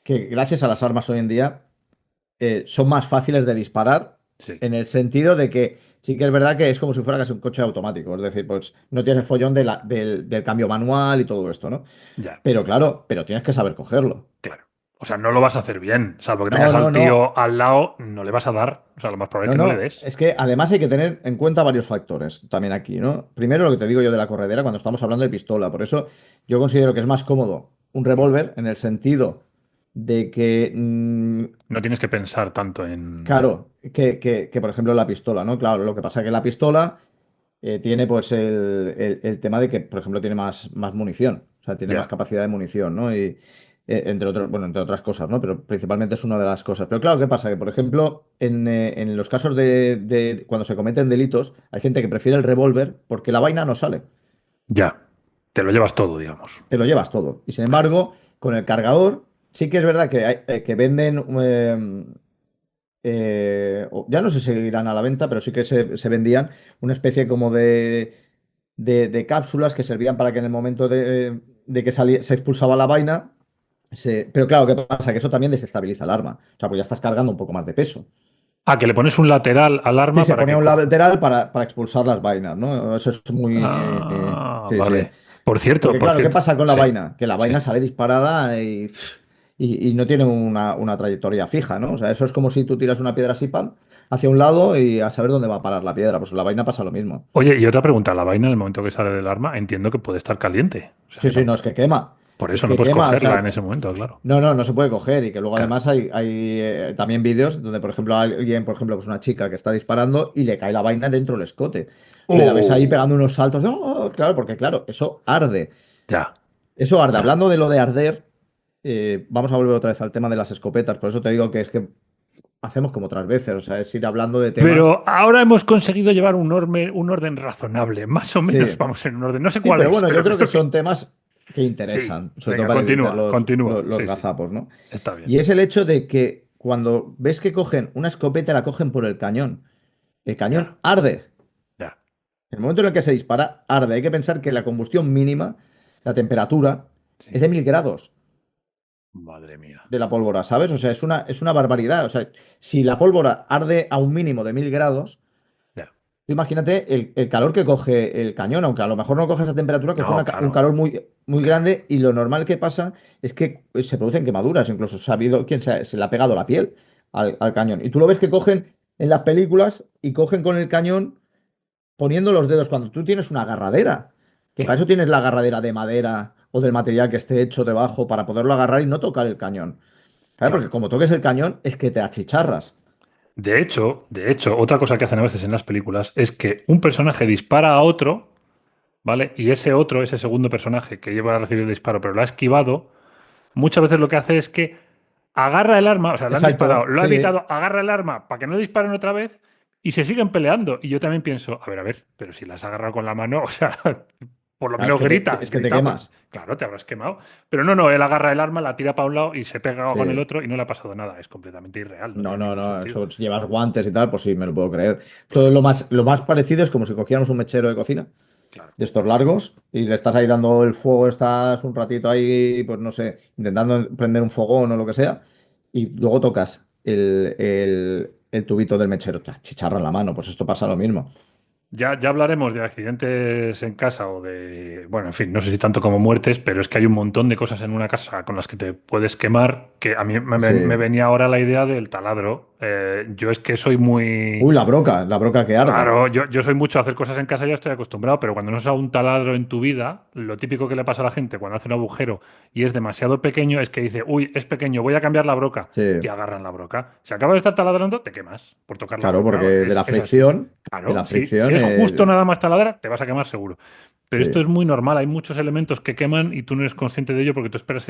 Speaker 1: que gracias a las armas hoy en día son más fáciles de disparar
Speaker 2: Sí,
Speaker 1: en el sentido de que sí que es verdad que es como si fuera casi un coche automático. Es decir, pues no tienes el follón del cambio manual y todo esto, ¿no?
Speaker 2: ya.
Speaker 1: Pero claro, pero tienes que saber cogerlo.
Speaker 2: Claro. O sea, no lo vas a hacer bien. Salvo que
Speaker 1: No,
Speaker 2: tengas
Speaker 1: no,
Speaker 2: al
Speaker 1: no.
Speaker 2: tío al lado, no le vas a dar. O sea, lo más probable es
Speaker 1: No,
Speaker 2: que no le
Speaker 1: no.
Speaker 2: des.
Speaker 1: Es que además hay que tener en cuenta varios factores también aquí, ¿no? Primero, lo que te digo yo de la corredera cuando estamos hablando de pistola. Por eso yo considero que es más cómodo un
Speaker 2: Mm.
Speaker 1: revólver en el sentido de que
Speaker 2: No tienes que pensar tanto en...
Speaker 1: claro, por ejemplo la pistola, ¿no? Claro, lo que pasa es que la pistola tiene pues el tema de que, por ejemplo, tiene más munición, o sea, tiene más
Speaker 2: Ya,
Speaker 1: capacidad de munición, ¿no? Y bueno, entre otras cosas, ¿no? Pero principalmente es una de las cosas. Pero claro, ¿qué pasa? Que, por ejemplo, en los casos de cuando se cometen delitos, hay gente que prefiere el revólver porque la vaina no sale,
Speaker 2: ya. Te lo llevas todo, digamos.
Speaker 1: te lo llevas todo. Y sin
Speaker 2: Claro.
Speaker 1: embargo, con el cargador, sí que es verdad que venden ya no sé si irán a la venta, pero sí que se vendían una especie como de cápsulas que servían para que en el momento de que se expulsaba la vaina, pero claro, ¿qué pasa? Que eso también desestabiliza el arma. O sea, pues ya estás cargando un poco más de peso.
Speaker 2: Ah, que le pones un lateral al
Speaker 1: Sí,
Speaker 2: arma
Speaker 1: se
Speaker 2: para
Speaker 1: ponía
Speaker 2: que
Speaker 1: un
Speaker 2: coja.
Speaker 1: lateral para expulsar las vainas, ¿no? Eso es muy...
Speaker 2: Ah,
Speaker 1: sí, sí.
Speaker 2: vale. Por cierto,
Speaker 1: Porque
Speaker 2: por
Speaker 1: claro, ¿qué
Speaker 2: cierto.
Speaker 1: pasa con la
Speaker 2: Sí,
Speaker 1: vaina? Que la
Speaker 2: sí.
Speaker 1: vaina sale disparada y no tiene una trayectoria fija, ¿no? O sea, eso es como si tú tiras una piedra así, pam, hacia un lado y a saber dónde va a parar la piedra. Pues la vaina pasa lo mismo.
Speaker 2: Oye, y otra pregunta. La vaina, en el momento que sale del arma, entiendo que puede estar caliente. O sea,
Speaker 1: Sí,
Speaker 2: que
Speaker 1: sí, no, es que quema.
Speaker 2: Por
Speaker 1: es
Speaker 2: eso no
Speaker 1: que
Speaker 2: puedes
Speaker 1: quema, o
Speaker 2: cogerla
Speaker 1: sea,
Speaker 2: en ese momento, claro.
Speaker 1: no se puede coger y que luego
Speaker 2: Claro.
Speaker 1: además hay también vídeos donde, por ejemplo, alguien, por ejemplo, pues una chica que está disparando y le cae la vaina dentro del escote. O sea, y la ves ahí
Speaker 2: ¡Oh!
Speaker 1: pegando unos saltos. ¡No! Claro, porque claro, eso arde.
Speaker 2: Ya,
Speaker 1: Eso arde.
Speaker 2: ya.
Speaker 1: Hablando de lo de arder, vamos a volver otra vez al tema de las escopetas. Por eso te digo que es que hacemos como otras veces. O sea, es ir hablando de temas.
Speaker 2: Pero ahora hemos conseguido llevar un orden razonable. Más o menos
Speaker 1: Sí,
Speaker 2: vamos en un orden. No sé
Speaker 1: sí,
Speaker 2: cuál
Speaker 1: pero
Speaker 2: es,
Speaker 1: bueno, yo
Speaker 2: pero
Speaker 1: creo que
Speaker 2: creo que
Speaker 1: son temas que
Speaker 2: sí.
Speaker 1: interesan, sobre todo
Speaker 2: Venga,
Speaker 1: para evitar
Speaker 2: continúa,
Speaker 1: los,
Speaker 2: continúa.
Speaker 1: los, los
Speaker 2: Sí, sí.
Speaker 1: gazapos, ¿no?
Speaker 2: Está bien.
Speaker 1: Y es el hecho de que cuando ves que cogen una escopeta, la cogen por el cañón. El cañón
Speaker 2: Ya,
Speaker 1: arde.
Speaker 2: ya.
Speaker 1: En el momento en el que se dispara, arde. Hay que pensar que la combustión mínima, la temperatura, es
Speaker 2: Sí.
Speaker 1: de 1000 grados
Speaker 2: Madre mía.
Speaker 1: de la pólvora, ¿sabes? O sea, es una barbaridad. O sea, si la pólvora arde a un mínimo de 1000 grados,
Speaker 2: Ya.
Speaker 1: tú imagínate el calor que coge el cañón, aunque a lo mejor no coge esa temperatura, coge
Speaker 2: No,
Speaker 1: un
Speaker 2: claro.
Speaker 1: calor muy, muy
Speaker 2: Claro.
Speaker 1: grande y lo normal que pasa es que se producen quemaduras. Incluso se ha habido quien se le ha pegado la piel al cañón. Y tú lo ves que cogen en las películas y cogen con el cañón poniendo los dedos cuando tú tienes una agarradera, que para
Speaker 2: Claro.
Speaker 1: eso tienes la agarradera de madera o del material que esté hecho debajo para poderlo agarrar y no tocar el cañón. ¿Sabes? Porque
Speaker 2: Claro.
Speaker 1: como toques el cañón es que te achicharras.
Speaker 2: De hecho, otra cosa que hacen a veces en las películas es que un personaje dispara a otro, ¿vale? Y ese otro, ese segundo personaje que lleva a recibir el disparo, pero lo ha esquivado, muchas veces lo que hace es que agarra el arma, o sea, le han disparado,
Speaker 1: Exacto,
Speaker 2: lo ha
Speaker 1: sí.
Speaker 2: evitado, agarra el arma para que no disparen otra vez y se siguen peleando. Y yo también pienso, a ver, pero si las has agarrado con la mano, o sea, por lo
Speaker 1: Claro, es
Speaker 2: menos
Speaker 1: que
Speaker 2: grita,
Speaker 1: es que te
Speaker 2: grita, pues
Speaker 1: quemas.
Speaker 2: claro, te habrás quemado. Pero no, él agarra el arma, la tira para un lado y se pega con el
Speaker 1: Sí.
Speaker 2: otro y no le ha pasado nada. Es completamente irreal, no
Speaker 1: No,
Speaker 2: tiene
Speaker 1: no,
Speaker 2: ningún
Speaker 1: no.
Speaker 2: sentido.
Speaker 1: Eso, si llevas guantes y tal, pues sí, me lo puedo creer. Todo
Speaker 2: Claro,
Speaker 1: lo más parecido es como si cogiéramos un mechero de cocina,
Speaker 2: claro.
Speaker 1: de estos largos, y le estás ahí dando el fuego, estás un ratito ahí, pues no sé, intentando prender un fogón o lo que sea, y luego tocas el tubito del mechero, te chicharra en la mano, pues esto pasa lo mismo.
Speaker 2: Ya hablaremos de accidentes en casa o de, bueno, en fin, no sé si tanto como muertes, pero es que hay un montón de cosas en una casa con las que te puedes quemar, que a mí
Speaker 1: Sí.
Speaker 2: me venía ahora la idea del taladro. Yo es que soy muy...
Speaker 1: Uy, la broca que arde.
Speaker 2: Claro, yo soy mucho a hacer cosas en casa, ya estoy acostumbrado, pero cuando no has usado un taladro en tu vida, lo típico que le pasa a la gente cuando hace un agujero y es demasiado pequeño es que dice, uy, es pequeño, voy a cambiar la broca.
Speaker 1: Sí,
Speaker 2: Y agarran la broca. Si acabas de estar taladrando, te quemas por tocar la
Speaker 1: claro, porque
Speaker 2: broca. Es así.
Speaker 1: de
Speaker 2: Claro,
Speaker 1: la
Speaker 2: si
Speaker 1: fricción,
Speaker 2: es justo nada más taladrar, te vas a quemar seguro. Pero esto
Speaker 1: sí.
Speaker 2: es muy normal, hay muchos elementos que queman y tú no eres consciente de ello porque tú esperas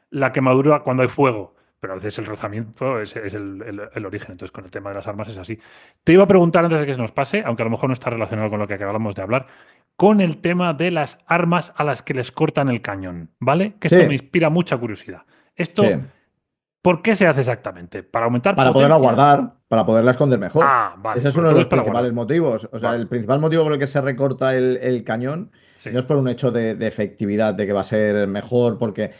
Speaker 2: la quemadura cuando hay fuego. Pero a veces el rozamiento es el origen. Entonces, con el tema de las armas es así. Te iba a preguntar antes de que se nos pase, aunque a lo mejor no está relacionado con lo que acabamos de hablar, con el tema de las armas a las que les cortan el cañón, ¿vale? Que esto me
Speaker 1: Sí,
Speaker 2: inspira mucha curiosidad.
Speaker 1: sí.
Speaker 2: Esto, ¿por qué se hace exactamente? ¿Para aumentar
Speaker 1: Para poderla
Speaker 2: potencia?
Speaker 1: guardar, para poderla esconder mejor.
Speaker 2: Ah, vale,
Speaker 1: Ese es
Speaker 2: sobre
Speaker 1: uno de
Speaker 2: todo
Speaker 1: los
Speaker 2: es para
Speaker 1: principales
Speaker 2: guardar.
Speaker 1: motivos. O sea,
Speaker 2: Vale,
Speaker 1: el principal motivo por el que se recorta el cañón
Speaker 2: sí.
Speaker 1: no es por un hecho de efectividad, de que va a ser mejor, porque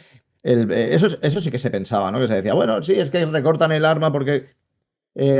Speaker 1: eso sí que se pensaba, ¿no? Que se decía, bueno, sí, es que recortan el arma porque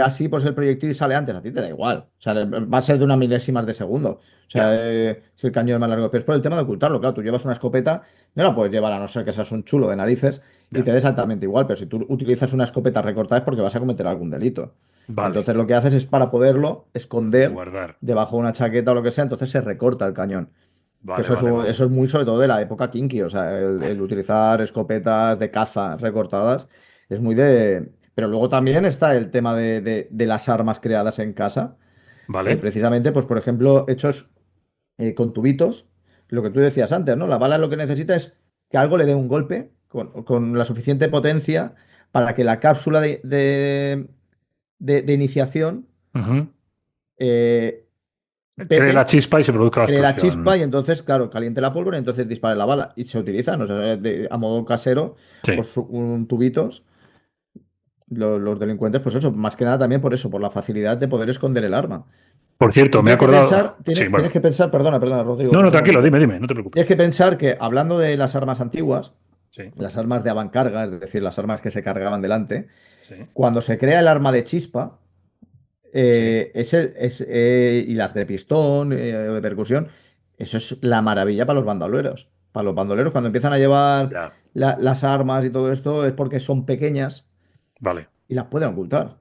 Speaker 1: así pues el proyectil sale antes. A ti te da igual. O sea, va a ser de unas milésimas de segundo. O sea,
Speaker 2: Ya,
Speaker 1: si el cañón es más largo. Pero es por el tema de ocultarlo. Claro, tú llevas una escopeta, no la puedes llevar a no ser que seas un chulo de narices y
Speaker 2: ya.
Speaker 1: te dé exactamente igual. Pero si tú utilizas una escopeta recortada es porque vas a cometer algún delito.
Speaker 2: Vale.
Speaker 1: Entonces lo que haces es para poderlo esconder
Speaker 2: Guardar.
Speaker 1: debajo de una chaqueta o lo que sea, entonces se recorta el cañón. Que
Speaker 2: Vale,
Speaker 1: eso es,
Speaker 2: vale, vale.
Speaker 1: eso es muy sobre todo de la época kinky, o sea, el utilizar escopetas de caza recortadas es muy de... Pero luego también está el tema de las armas creadas en casa,
Speaker 2: Vale.
Speaker 1: precisamente, pues por ejemplo, hechos con tubitos, lo que tú decías antes, ¿no? La bala lo que necesita es que algo le dé un golpe con la suficiente potencia para que la cápsula de iniciación
Speaker 2: Ujú.
Speaker 1: eh,
Speaker 2: Cree la
Speaker 1: pete,
Speaker 2: chispa y se produzca la
Speaker 1: cree la chispa
Speaker 2: explosión.
Speaker 1: y entonces, claro, caliente la pólvora y entonces dispare la bala. Y se utilizan, o sea, a modo casero,
Speaker 2: Sí.
Speaker 1: pues un tubitos, los delincuentes, pues eso, más que nada también por eso, por la facilidad de poder esconder el arma.
Speaker 2: Por cierto,
Speaker 1: Y
Speaker 2: me he
Speaker 1: tienes que
Speaker 2: acordado.
Speaker 1: pensar,
Speaker 2: Sí,
Speaker 1: tienes
Speaker 2: bueno.
Speaker 1: que pensar, perdona, Rodrigo,
Speaker 2: No,
Speaker 1: que
Speaker 2: no,
Speaker 1: se me
Speaker 2: tranquilo,
Speaker 1: olvida.
Speaker 2: dime, no te preocupes.
Speaker 1: Tienes que pensar que hablando de las armas antiguas,
Speaker 2: Sí,
Speaker 1: las armas de avancarga, es decir, las armas que se cargaban delante,
Speaker 2: sí,
Speaker 1: cuando se crea el arma de chispa,
Speaker 2: sí.
Speaker 1: y las de pistón o de percusión, eso es la maravilla para los bandoleros. Para los bandoleros, cuando empiezan a llevar
Speaker 2: Ya,
Speaker 1: las armas y todo esto, es porque son pequeñas
Speaker 2: vale.
Speaker 1: y las pueden ocultar.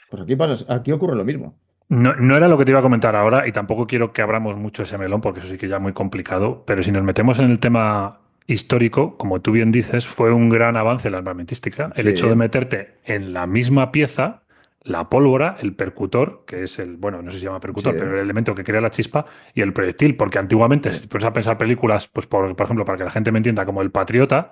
Speaker 1: Pues aquí ocurre lo mismo.
Speaker 2: No, no era lo que te iba a comentar ahora y tampoco quiero que abramos mucho ese melón porque eso sí que ya es muy complicado, pero si nos metemos en el tema histórico, como tú bien dices, fue un gran avance en la armamentística. El hecho de
Speaker 1: Sí,
Speaker 2: meterte en la misma pieza la pólvora, el percutor, que es el, bueno, no sé si se llama
Speaker 1: sí,
Speaker 2: percutor, pero el elemento que crea la chispa, y el proyectil, porque antiguamente,
Speaker 1: sí.
Speaker 2: si te pones a pensar películas, pues por ejemplo, para que la gente me entienda, como El Patriota,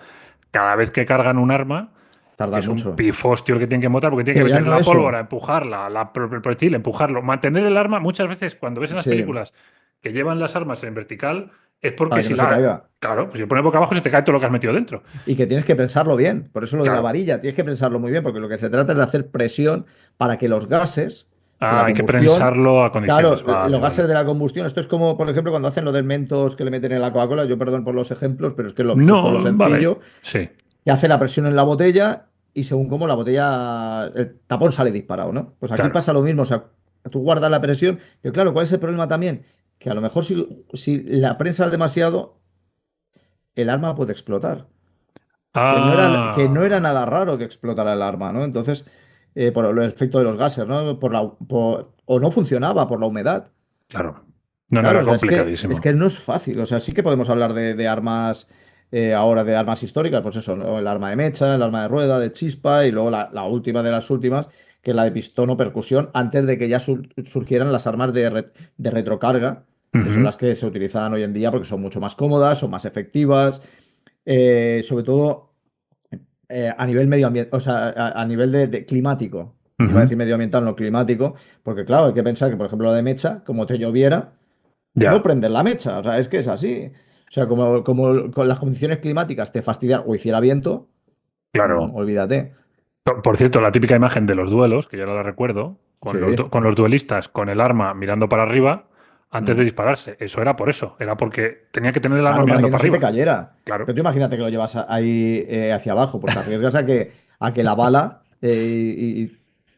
Speaker 2: cada vez que cargan un arma,
Speaker 1: Tardas
Speaker 2: es un
Speaker 1: mucho.
Speaker 2: pifostio el que tienen que montar, porque tienen que
Speaker 1: Pero ya
Speaker 2: meter
Speaker 1: no
Speaker 2: la
Speaker 1: eso.
Speaker 2: pólvora, empujarla, el proyectil, empujarlo, mantener el arma. Muchas veces, cuando ves en las
Speaker 1: Sí,
Speaker 2: películas que llevan las armas en vertical, es porque
Speaker 1: para que
Speaker 2: si
Speaker 1: no se
Speaker 2: la.
Speaker 1: caiga.
Speaker 2: Claro, pues si lo pones boca abajo se te cae todo lo que has metido dentro.
Speaker 1: Y que tienes que pensarlo bien. Por eso lo de la
Speaker 2: Claro.
Speaker 1: varilla, tienes que pensarlo muy bien, porque lo que se trata es de hacer presión para que los gases de
Speaker 2: Ah,
Speaker 1: la
Speaker 2: hay que
Speaker 1: combustión,
Speaker 2: prensarlo a condiciones.
Speaker 1: claro,
Speaker 2: Vale,
Speaker 1: los
Speaker 2: vale.
Speaker 1: gases de la combustión, esto es como, por ejemplo, cuando hacen lo del Mentos que le meten en la Coca-Cola, yo perdón por los ejemplos, pero es que lo, puesto lo
Speaker 2: No, vale.
Speaker 1: sencillo,
Speaker 2: Sí.
Speaker 1: que hace la presión en la botella y según cómo la botella, el tapón sale disparado, ¿no? Pues aquí
Speaker 2: Claro.
Speaker 1: pasa lo mismo, o sea, tú guardas la presión, pero claro, ¿cuál es el problema también? Que a lo mejor si la prensas demasiado, el arma puede explotar. Que no era
Speaker 2: Ah,
Speaker 1: nada raro que explotara el arma, ¿no? Entonces, por el efecto de los gases, ¿no? O no funcionaba por la humedad.
Speaker 2: claro. No, no,
Speaker 1: Claro,
Speaker 2: era
Speaker 1: o sea, es que
Speaker 2: complicadísimo.
Speaker 1: no es fácil. O sea, sí que podemos hablar de armas, ahora de armas históricas, pues eso, ¿no? El arma de mecha, el arma de rueda, de chispa, y luego la última de las últimas, que es la de pistón o percusión, antes de que ya surgieran las armas de retrocarga, que son
Speaker 2: Ujú.
Speaker 1: las que se utilizan hoy en día porque son mucho más cómodas, son más efectivas, sobre todo a nivel medioambiental, o sea, a nivel de climático. Iba a
Speaker 2: Ujú.
Speaker 1: decir medioambiental, no climático, porque claro, hay que pensar que, por ejemplo, lo de mecha, como te lloviera, no
Speaker 2: Ya,
Speaker 1: prender la mecha, o sea, es que es así. O sea, como con las condiciones climáticas te fastidian o hiciera viento,
Speaker 2: claro.
Speaker 1: olvídate.
Speaker 2: Por cierto, la típica imagen de los duelos, que ya no la recuerdo, con los,
Speaker 1: Sí.
Speaker 2: con los duelistas con el arma mirando para arriba antes de
Speaker 1: Mm.
Speaker 2: dispararse. Eso era por eso. Era porque tenía que tener el arma
Speaker 1: Claro, para
Speaker 2: mirando
Speaker 1: que no
Speaker 2: para
Speaker 1: se te
Speaker 2: arriba.
Speaker 1: cayera.
Speaker 2: Claro.
Speaker 1: Pero tú imagínate que lo llevas ahí hacia abajo, pues te arriesgas a que la bala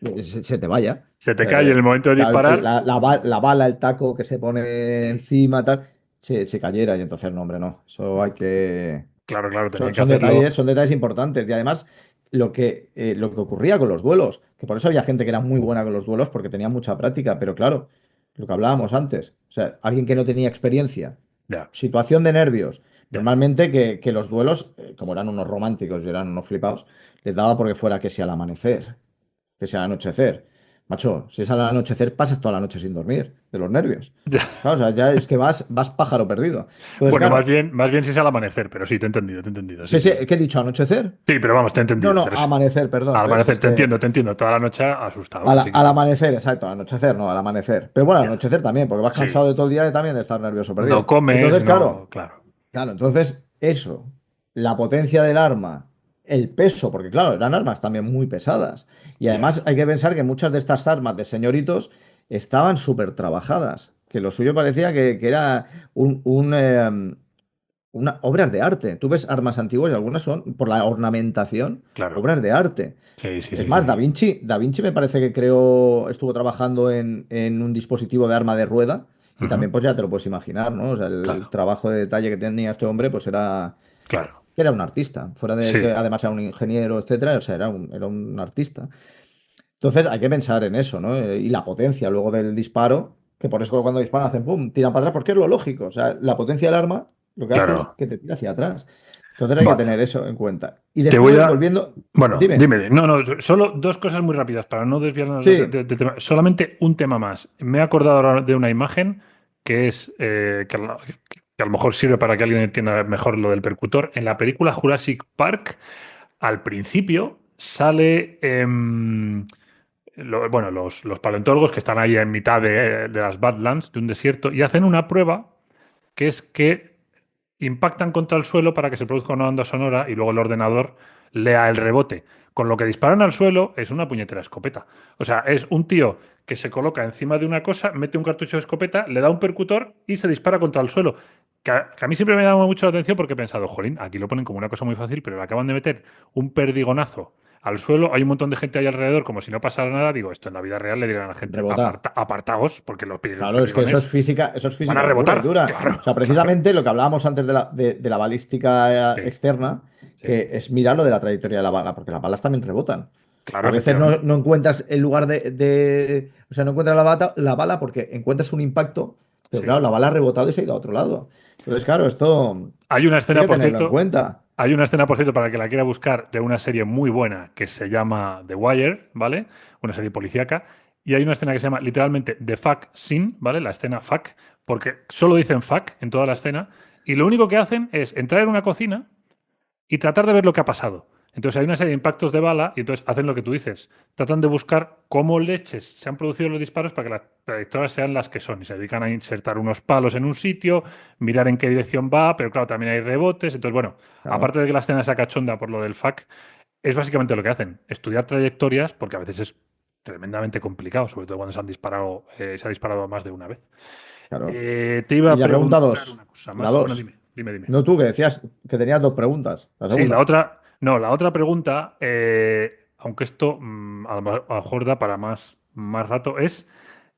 Speaker 1: se te vaya.
Speaker 2: Se te cae en el momento de
Speaker 1: Claro,
Speaker 2: disparar.
Speaker 1: la bala, el taco que se pone encima, tal, se cayera. Y entonces, no, hombre, no. Eso hay que.
Speaker 2: Claro, claro,
Speaker 1: Son,
Speaker 2: tenían que
Speaker 1: son detalles,
Speaker 2: hacerlo.
Speaker 1: son detalles importantes. Y además, lo que ocurría con los duelos, que por eso había gente que era muy buena con los duelos porque tenía mucha práctica, pero claro, lo que hablábamos antes, o sea, alguien que no tenía experiencia,
Speaker 2: Ya,
Speaker 1: situación de nervios,
Speaker 2: ya.
Speaker 1: normalmente que los duelos, como eran unos románticos y eran unos flipados, les daba porque fuera que sea al amanecer, que sea al anochecer. Macho, si es al anochecer, pasas toda la noche sin dormir, de los nervios.
Speaker 2: Ya.
Speaker 1: Claro, o sea, ya es que vas pájaro perdido. Entonces,
Speaker 2: Bueno,
Speaker 1: claro,
Speaker 2: más bien si es al amanecer, pero sí, te he entendido, te he entendido. Sí,
Speaker 1: sí, sí,
Speaker 2: sí, sí.
Speaker 1: ¿qué he dicho? ¿Anochecer?
Speaker 2: Sí, pero vamos, te he
Speaker 1: No,
Speaker 2: entendido.
Speaker 1: no, amanecer, perdón,
Speaker 2: Al
Speaker 1: ¿ves?
Speaker 2: amanecer,
Speaker 1: Es que
Speaker 2: te entiendo. Toda la noche asustado, así
Speaker 1: al
Speaker 2: que.
Speaker 1: amanecer, exacto, al anochecer, no, al amanecer. Pero bueno, al
Speaker 2: Ya.
Speaker 1: anochecer también, porque vas
Speaker 2: Sí.
Speaker 1: cansado de todo el día y también de estar nervioso,
Speaker 2: No
Speaker 1: perdido.
Speaker 2: comes,
Speaker 1: Entonces,
Speaker 2: no.
Speaker 1: claro,
Speaker 2: Claro.
Speaker 1: claro, entonces eso, la potencia del arma, el peso, porque claro, eran armas también muy pesadas. Y
Speaker 2: Ya.
Speaker 1: además hay que pensar que muchas de estas armas de señoritos estaban súper trabajadas, que lo suyo parecía que era obras de arte. Tú ves armas antiguas y algunas son, por la ornamentación,
Speaker 2: Claro.
Speaker 1: obras de arte.
Speaker 2: Sí, sí,
Speaker 1: Es
Speaker 2: sí, sí,
Speaker 1: más, Da
Speaker 2: sí.
Speaker 1: Vinci, Da Vinci me parece que estuvo trabajando en un dispositivo de arma de rueda y
Speaker 2: Ujú.
Speaker 1: también pues ya te lo puedes imaginar, ¿no? O sea, el
Speaker 2: Claro,
Speaker 1: trabajo de detalle que tenía este hombre pues
Speaker 2: claro.
Speaker 1: era un artista, fuera de que
Speaker 2: Sí.
Speaker 1: además era un ingeniero, etcétera, o sea, era un artista. Entonces hay que pensar en eso, ¿no? Y la potencia luego del disparo, que por eso cuando disparan hacen pum, tiran para atrás, porque es lo lógico. O sea, la potencia del arma lo que hace es
Speaker 2: Claro.
Speaker 1: que te tira hacia atrás. Entonces hay que
Speaker 2: Vale.
Speaker 1: tener eso en cuenta. Y
Speaker 2: Te voy
Speaker 1: después,
Speaker 2: a.
Speaker 1: volviendo,
Speaker 2: Bueno,
Speaker 1: dime.
Speaker 2: dime. No, no, solo dos cosas muy rápidas para no desviarnos
Speaker 1: Sí,
Speaker 2: del tema. Solamente un tema más. Me he acordado ahora de una imagen que es que a lo mejor sirve para que alguien entienda mejor lo del percutor. En la película Jurassic Park, al principio sale bueno, los paleontólogos que están ahí en mitad de las Badlands, de un desierto, y hacen una prueba que es que impactan contra el suelo para que se produzca una onda sonora y luego el ordenador lea el rebote. Con lo que disparan al suelo es una puñetera escopeta. O sea, es un tío que se coloca encima de una cosa, mete un cartucho de escopeta, le da un percutor y se dispara contra el suelo. Que a mí siempre me ha llamado mucho la atención porque he pensado, jolín, aquí lo ponen como una cosa muy fácil, pero le acaban de meter un perdigonazo al suelo. Hay un montón de gente ahí alrededor, como si no pasara nada. Digo, esto en la vida real le dirán a la gente,
Speaker 1: rebota.
Speaker 2: apartaos, porque los
Speaker 1: Claro, es que eso es
Speaker 2: perdigones
Speaker 1: física, eso es
Speaker 2: van a
Speaker 1: física pura y
Speaker 2: rebotar.
Speaker 1: dura. O
Speaker 2: Claro,
Speaker 1: sea,
Speaker 2: claro.
Speaker 1: precisamente lo que hablábamos antes de la balística
Speaker 2: Sí,
Speaker 1: externa,
Speaker 2: sí.
Speaker 1: que es mirar lo de la trayectoria de la bala, porque las balas también rebotan.
Speaker 2: Claro,
Speaker 1: A veces no,
Speaker 2: efectivamente.
Speaker 1: no encuentras el lugar o sea, no encuentras la bala porque encuentras un impacto pero
Speaker 2: Sí.
Speaker 1: claro, la bala ha rebotado y se ha ido a otro lado. Entonces, claro, esto
Speaker 2: Hay una
Speaker 1: hay
Speaker 2: escena,
Speaker 1: que
Speaker 2: por
Speaker 1: tenerlo en
Speaker 2: cierto,
Speaker 1: cuenta.
Speaker 2: hay una escena, por cierto, para que la quiera buscar, de una serie muy buena que se llama The Wire, ¿vale? Una serie policíaca. Y hay una escena que se llama literalmente The Fuck Scene, ¿vale? La escena fuck, porque solo dicen fuck en toda la escena. Y lo único que hacen es entrar en una cocina y tratar de ver lo que ha pasado. Entonces hay una serie de impactos de bala y entonces hacen lo que tú dices. Tratan de buscar cómo leches se han producido los disparos para que las trayectorias sean las que son. Y se dedican a insertar unos palos en un sitio, mirar en qué dirección va, pero claro, también hay rebotes. Entonces, bueno,
Speaker 1: Claro,
Speaker 2: aparte de que la escena sea cachonda por lo del FAC, es básicamente lo que hacen. Estudiar trayectorias, porque a veces es tremendamente complicado, sobre todo cuando se ha disparado más de una vez.
Speaker 1: claro.
Speaker 2: Te iba
Speaker 1: Y
Speaker 2: a
Speaker 1: la pregunta
Speaker 2: preguntar
Speaker 1: dos,
Speaker 2: una cosa
Speaker 1: la
Speaker 2: más. Bueno,
Speaker 1: dos.
Speaker 2: dime, dime, dime.
Speaker 1: No tú que decías que tenías dos preguntas. La
Speaker 2: Sí, la
Speaker 1: segunda.
Speaker 2: otra, no, la otra pregunta, aunque esto a lo mejor da para más rato, es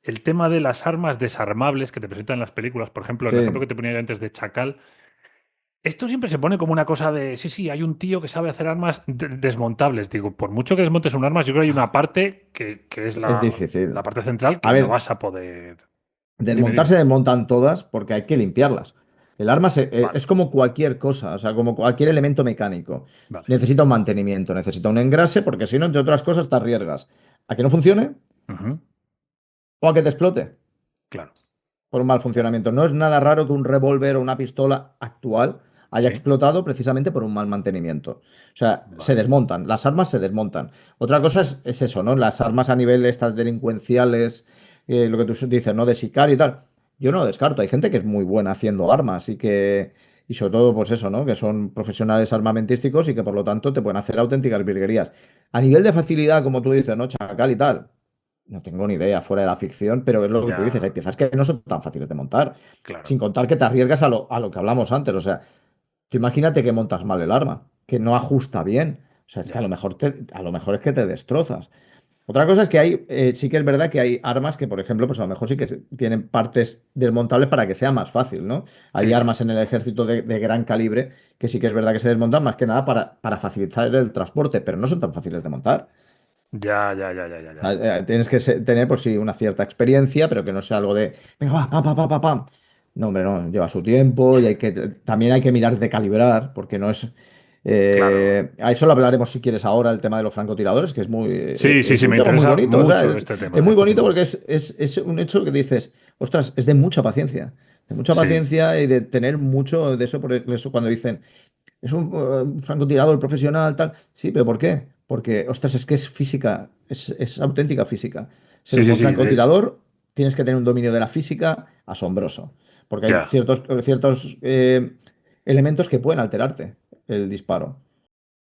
Speaker 2: el tema de las armas desarmables que te presentan en las películas. Por ejemplo, el ejemplo
Speaker 1: Sí,
Speaker 2: que te ponía yo antes de Chacal. Esto siempre se pone como una cosa de, sí, sí, hay un tío que sabe hacer armas desmontables. Digo, por mucho que desmontes un arma, yo creo que hay una parte que es
Speaker 1: es
Speaker 2: la
Speaker 1: difícil.
Speaker 2: parte central
Speaker 1: A
Speaker 2: que no
Speaker 1: ver,
Speaker 2: vas a poder. Dime,
Speaker 1: desmontar se
Speaker 2: dime.
Speaker 1: desmontan todas porque hay que limpiarlas. El arma
Speaker 2: Vale,
Speaker 1: es como cualquier cosa, o sea, como cualquier elemento mecánico.
Speaker 2: vale.
Speaker 1: Necesita un mantenimiento, necesita un engrase, porque si no, entre otras cosas, te arriesgas a que no funcione
Speaker 2: Ujú,
Speaker 1: o a que te explote
Speaker 2: claro,
Speaker 1: por un mal
Speaker 2: claro.
Speaker 1: funcionamiento. No es nada raro que un revólver o una pistola actual haya
Speaker 2: Sí,
Speaker 1: explotado precisamente por un mal mantenimiento. O sea, se
Speaker 2: vale.
Speaker 1: desmontan, las armas se desmontan. Otra cosa es eso, ¿no? Las armas a nivel estas delincuenciales, lo que tú dices, ¿no? De sicario y tal. Yo no lo descarto. Hay gente que es muy buena haciendo armas y que, y sobre todo, pues eso, ¿no? Que son profesionales armamentísticos y que por lo tanto te pueden hacer auténticas virguerías. A nivel de facilidad, como tú dices, ¿no? Chacal y tal. No tengo ni idea fuera de la ficción, pero es lo que tú dices, hay
Speaker 2: Ya,
Speaker 1: piezas que no son tan fáciles de montar.
Speaker 2: claro.
Speaker 1: Sin contar que te arriesgas a lo que hablamos antes. O sea, tú imagínate que montas mal el arma, que no ajusta bien. O sea, es que
Speaker 2: Ya.
Speaker 1: a lo mejor es que te destrozas. Otra cosa es que hay, sí que es verdad que hay armas que, por ejemplo, pues a lo mejor sí que tienen partes desmontables para que sea más fácil, ¿no? Hay
Speaker 2: Sí,
Speaker 1: armas en el ejército de gran calibre que sí que es verdad que se desmontan más que nada para facilitar el transporte, pero no son tan fáciles de montar.
Speaker 2: ya, ya, ya, ya, ya, ya.
Speaker 1: Tienes que tener, por sí, una cierta experiencia, pero que no sea algo de, venga, va, pa, pa, pa, pa, pam. No, hombre, no, lleva su tiempo y también hay que mirar de calibrar, porque no es...
Speaker 2: Claro.
Speaker 1: a eso lo hablaremos si quieres ahora, el tema de los francotiradores, que
Speaker 2: Sí, sí,
Speaker 1: es
Speaker 2: sí,
Speaker 1: un
Speaker 2: me
Speaker 1: tema muy
Speaker 2: interesa
Speaker 1: bonito, o sea,
Speaker 2: mucho
Speaker 1: es muy
Speaker 2: este
Speaker 1: bonito
Speaker 2: tema.
Speaker 1: porque es un hecho que dices, ostras, es de mucha
Speaker 2: Sí,
Speaker 1: paciencia y de tener mucho de eso, por eso cuando dicen, es un francotirador profesional, tal. Sí, pero ¿por qué? Porque, ostras, es que es física, es auténtica física. Ser
Speaker 2: sí,
Speaker 1: un
Speaker 2: sí,
Speaker 1: buen
Speaker 2: sí,
Speaker 1: francotirador, tienes que tener un dominio de la física asombroso. Porque hay
Speaker 2: ya.
Speaker 1: ciertos elementos que pueden alterarte el disparo.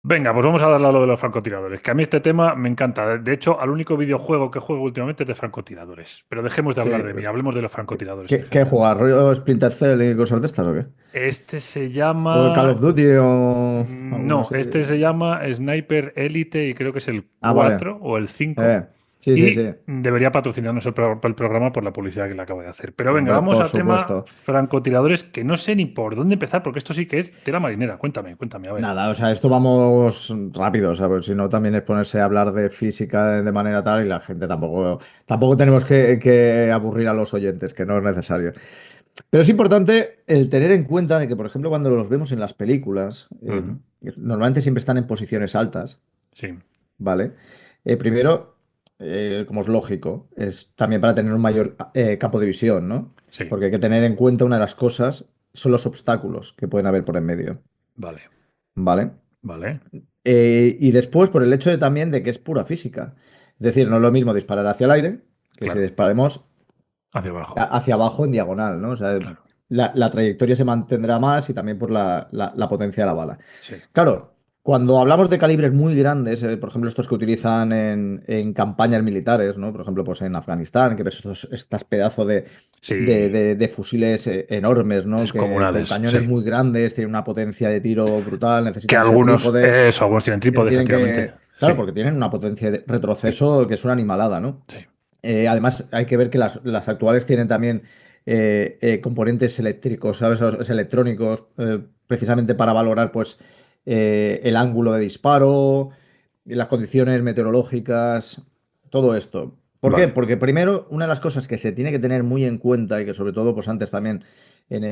Speaker 2: Venga, pues vamos a darle a lo de los francotiradores, que a mí este tema me encanta. De hecho, al único videojuego que juego últimamente es de francotiradores. Pero dejemos de
Speaker 1: Sí.
Speaker 2: hablar de mí, hablemos de los francotiradores en
Speaker 1: ¿Qué
Speaker 2: general.
Speaker 1: jugar? ¿Rollo Splinter Cell y cosas de estas o qué?
Speaker 2: Este se
Speaker 1: ¿O el Call
Speaker 2: llama.
Speaker 1: of Duty o alguno
Speaker 2: No,
Speaker 1: así?
Speaker 2: este se llama Sniper Elite y creo que es el
Speaker 1: Ah, vale.
Speaker 2: 4 o el 5.
Speaker 1: Sí, sí, sí.
Speaker 2: Y debería patrocinarnos el programa por la publicidad que le acabo de hacer. Pero venga,
Speaker 1: Hombre,
Speaker 2: vamos
Speaker 1: por
Speaker 2: a tema
Speaker 1: supuesto.
Speaker 2: francotiradores, que no sé ni por dónde empezar, porque esto sí que es tela marinera. Cuéntame, cuéntame, a ver.
Speaker 1: Nada, o sea, esto vamos rápido, o sea, porque si no también es ponerse a hablar de física de manera tal y la gente tampoco tenemos que aburrir a los oyentes, que no es necesario. Pero es importante el tener en cuenta de que, por ejemplo, cuando los vemos en las películas,
Speaker 2: Ujú,
Speaker 1: normalmente siempre están en posiciones altas,
Speaker 2: sí,
Speaker 1: ¿vale? Primero, como es lógico, es también para tener un mayor campo de visión, ¿no?
Speaker 2: sí,
Speaker 1: Porque hay que tener en cuenta una de las cosas, son los obstáculos que pueden haber por en medio,
Speaker 2: vale,
Speaker 1: ¿vale?
Speaker 2: vale.
Speaker 1: Y después por el hecho de también de que es pura física. Es decir, no es lo mismo disparar hacia el aire que si
Speaker 2: Claro,
Speaker 1: disparemos
Speaker 2: hacia abajo,
Speaker 1: hacia abajo en diagonal, ¿no? O sea,
Speaker 2: claro,
Speaker 1: la trayectoria se mantendrá más y también por la potencia de la bala.
Speaker 2: sí,
Speaker 1: Claro, cuando hablamos de calibres muy grandes, por ejemplo, estos que utilizan en campañas militares, ¿no? Por ejemplo, pues en Afganistán, que ves estas pedazos
Speaker 2: sí,
Speaker 1: de fusiles enormes, ¿no? Que con
Speaker 2: descomunales,
Speaker 1: cañones
Speaker 2: sí.
Speaker 1: muy grandes, tienen una potencia de tiro brutal,
Speaker 2: Que
Speaker 1: necesitan ese
Speaker 2: algunos,
Speaker 1: trípode.
Speaker 2: eso, algunos tienen trípode,
Speaker 1: Tienen
Speaker 2: efectivamente,
Speaker 1: que. Claro,
Speaker 2: sí,
Speaker 1: porque tienen una potencia de retroceso que es una animalada, ¿no?
Speaker 2: sí,
Speaker 1: Además, hay que ver que las actuales tienen también componentes eléctricos, ¿sabes? O sea, electrónicos, precisamente para valorar, pues, el ángulo de disparo, las condiciones meteorológicas, todo esto. ¿Por qué?
Speaker 2: Vale.
Speaker 1: Porque primero, una de las cosas que se tiene que tener muy en cuenta y que sobre todo pues antes también en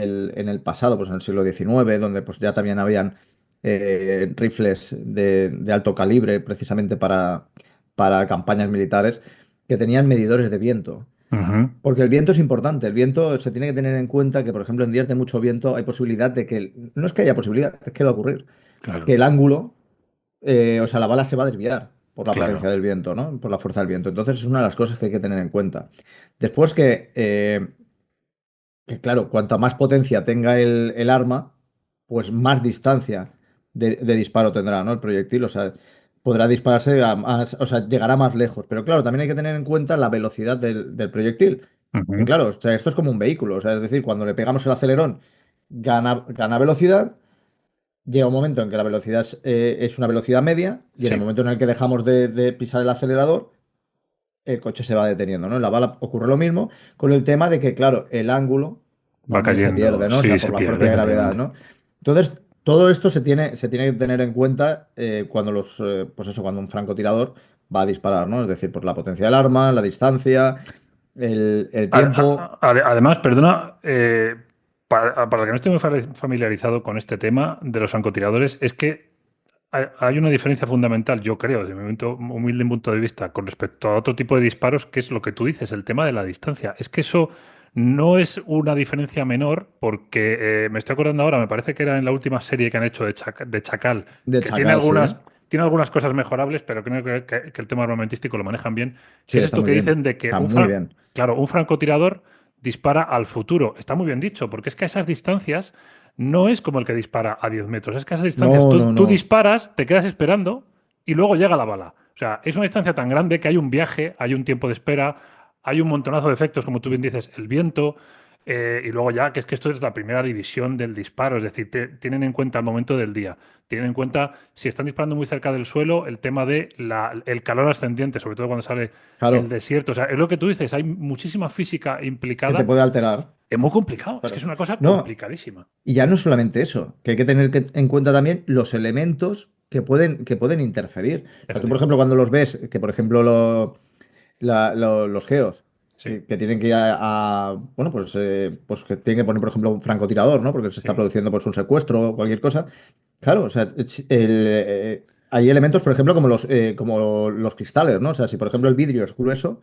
Speaker 1: el pasado, pues en el siglo XIX, donde pues ya también habían rifles de alto calibre precisamente para campañas militares, que tenían medidores de viento.
Speaker 2: Ujú.
Speaker 1: Porque el viento es importante. El viento se tiene que tener en cuenta que, por ejemplo, en días de mucho viento hay posibilidad de que, no es que haya posibilidad, es que va a ocurrir,
Speaker 2: Claro,
Speaker 1: que el ángulo, o sea, la bala se va a desviar por la potencia
Speaker 2: claro.
Speaker 1: del viento, ¿no? Por la fuerza del viento. Entonces es una de las cosas que hay que tener en cuenta. Después que, claro, cuanta más potencia tenga el arma, pues más distancia de disparo tendrá, ¿no? El proyectil, o sea, podrá dispararse a más, o sea, llegará más lejos. Pero claro, también hay que tener en cuenta la velocidad del proyectil. Que
Speaker 2: Ujú.
Speaker 1: claro, o sea, esto es como un vehículo, o sea, es decir, cuando le pegamos el acelerón, gana velocidad. Llega un momento en que la velocidad es una velocidad media y en el
Speaker 2: Sí,
Speaker 1: momento en el que dejamos de pisar el acelerador, el coche se va deteniendo, ¿no? En la bala ocurre lo mismo con el tema de que, claro, el ángulo
Speaker 2: va
Speaker 1: también se
Speaker 2: cayendo.
Speaker 1: pierde, ¿no? O
Speaker 2: Sí,
Speaker 1: sea,
Speaker 2: se
Speaker 1: por la
Speaker 2: pierde,
Speaker 1: propia gravedad,
Speaker 2: efectivamente.
Speaker 1: ¿no? Entonces, todo esto se tiene que tener en cuenta cuando pues eso, cuando un francotirador va a disparar, ¿no? Es decir, por la potencia del arma, la distancia, el tiempo.
Speaker 2: Además, perdona, para el que no esté muy familiarizado con este tema de los francotiradores, es que hay una diferencia fundamental, yo creo, desde mi humilde punto de vista, con respecto a otro tipo de disparos, que es lo que tú dices, el tema de la distancia. Es que eso no es una diferencia menor, porque me estoy acordando ahora, me parece que era en la última serie que han hecho de Chacal,
Speaker 1: De
Speaker 2: que tiene
Speaker 1: chacal, sí.
Speaker 2: algunas cosas mejorables, pero creo que el tema armamentístico lo manejan bien,
Speaker 1: Sí,
Speaker 2: que es
Speaker 1: está
Speaker 2: esto
Speaker 1: muy
Speaker 2: que
Speaker 1: bien.
Speaker 2: dicen de que
Speaker 1: Está muy bien.
Speaker 2: claro, un francotirador dispara al futuro. Está muy bien dicho, porque es que a esas distancias no es como el que dispara a 10 metros. Es que a esas distancias
Speaker 1: No, no,
Speaker 2: tú
Speaker 1: no.
Speaker 2: disparas, te quedas esperando y luego llega la bala. O sea, es una distancia tan grande que hay un viaje, hay un tiempo de espera, hay un montonazo de efectos, como tú bien dices, el viento. Y luego ya, que es que esto es la primera división del disparo, es decir, tienen en cuenta el momento del día, tienen en cuenta si están disparando muy cerca del suelo, el tema de el calor ascendiente, sobre todo cuando sale el
Speaker 1: Claro,
Speaker 2: desierto. O sea, es lo que tú dices, hay muchísima física
Speaker 1: que te
Speaker 2: implicada.
Speaker 1: puede alterar.
Speaker 2: Es muy complicado, es que
Speaker 1: Claro.
Speaker 2: es una cosa
Speaker 1: No,
Speaker 2: complicadísima.
Speaker 1: y ya no solamente eso, que hay que tener en cuenta también los elementos que pueden interferir. O sea, tú, por ejemplo,
Speaker 2: Efectivamente.
Speaker 1: cuando los ves, que por ejemplo los geos,
Speaker 2: Sí,
Speaker 1: que tienen que ir bueno, pues que tienen que poner, por ejemplo, un francotirador, ¿no? Porque se está
Speaker 2: sí,
Speaker 1: produciendo pues, un secuestro o cualquier cosa. Claro, o sea, hay elementos, por ejemplo, como los cristales, ¿no? O sea, si por ejemplo el vidrio es grueso,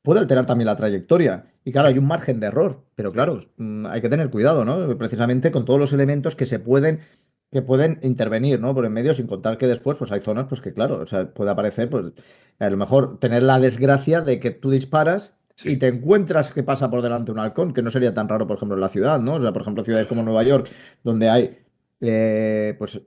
Speaker 1: puede alterar también la trayectoria. Y claro, hay
Speaker 2: sí,
Speaker 1: un margen de error, pero
Speaker 2: sí.
Speaker 1: claro, hay que tener cuidado, ¿no? Precisamente con todos los elementos que pueden intervenir, ¿no? Por en medio, sin contar que después, pues hay zonas, pues que claro, o sea, puede aparecer, pues, a lo mejor tener la desgracia de que tú disparas y
Speaker 2: Sí,
Speaker 1: te encuentras que pasa por delante un halcón, que no sería tan raro, por ejemplo, en la ciudad, ¿no? O sea, por ejemplo, ciudades como Nueva York, donde hay, pues,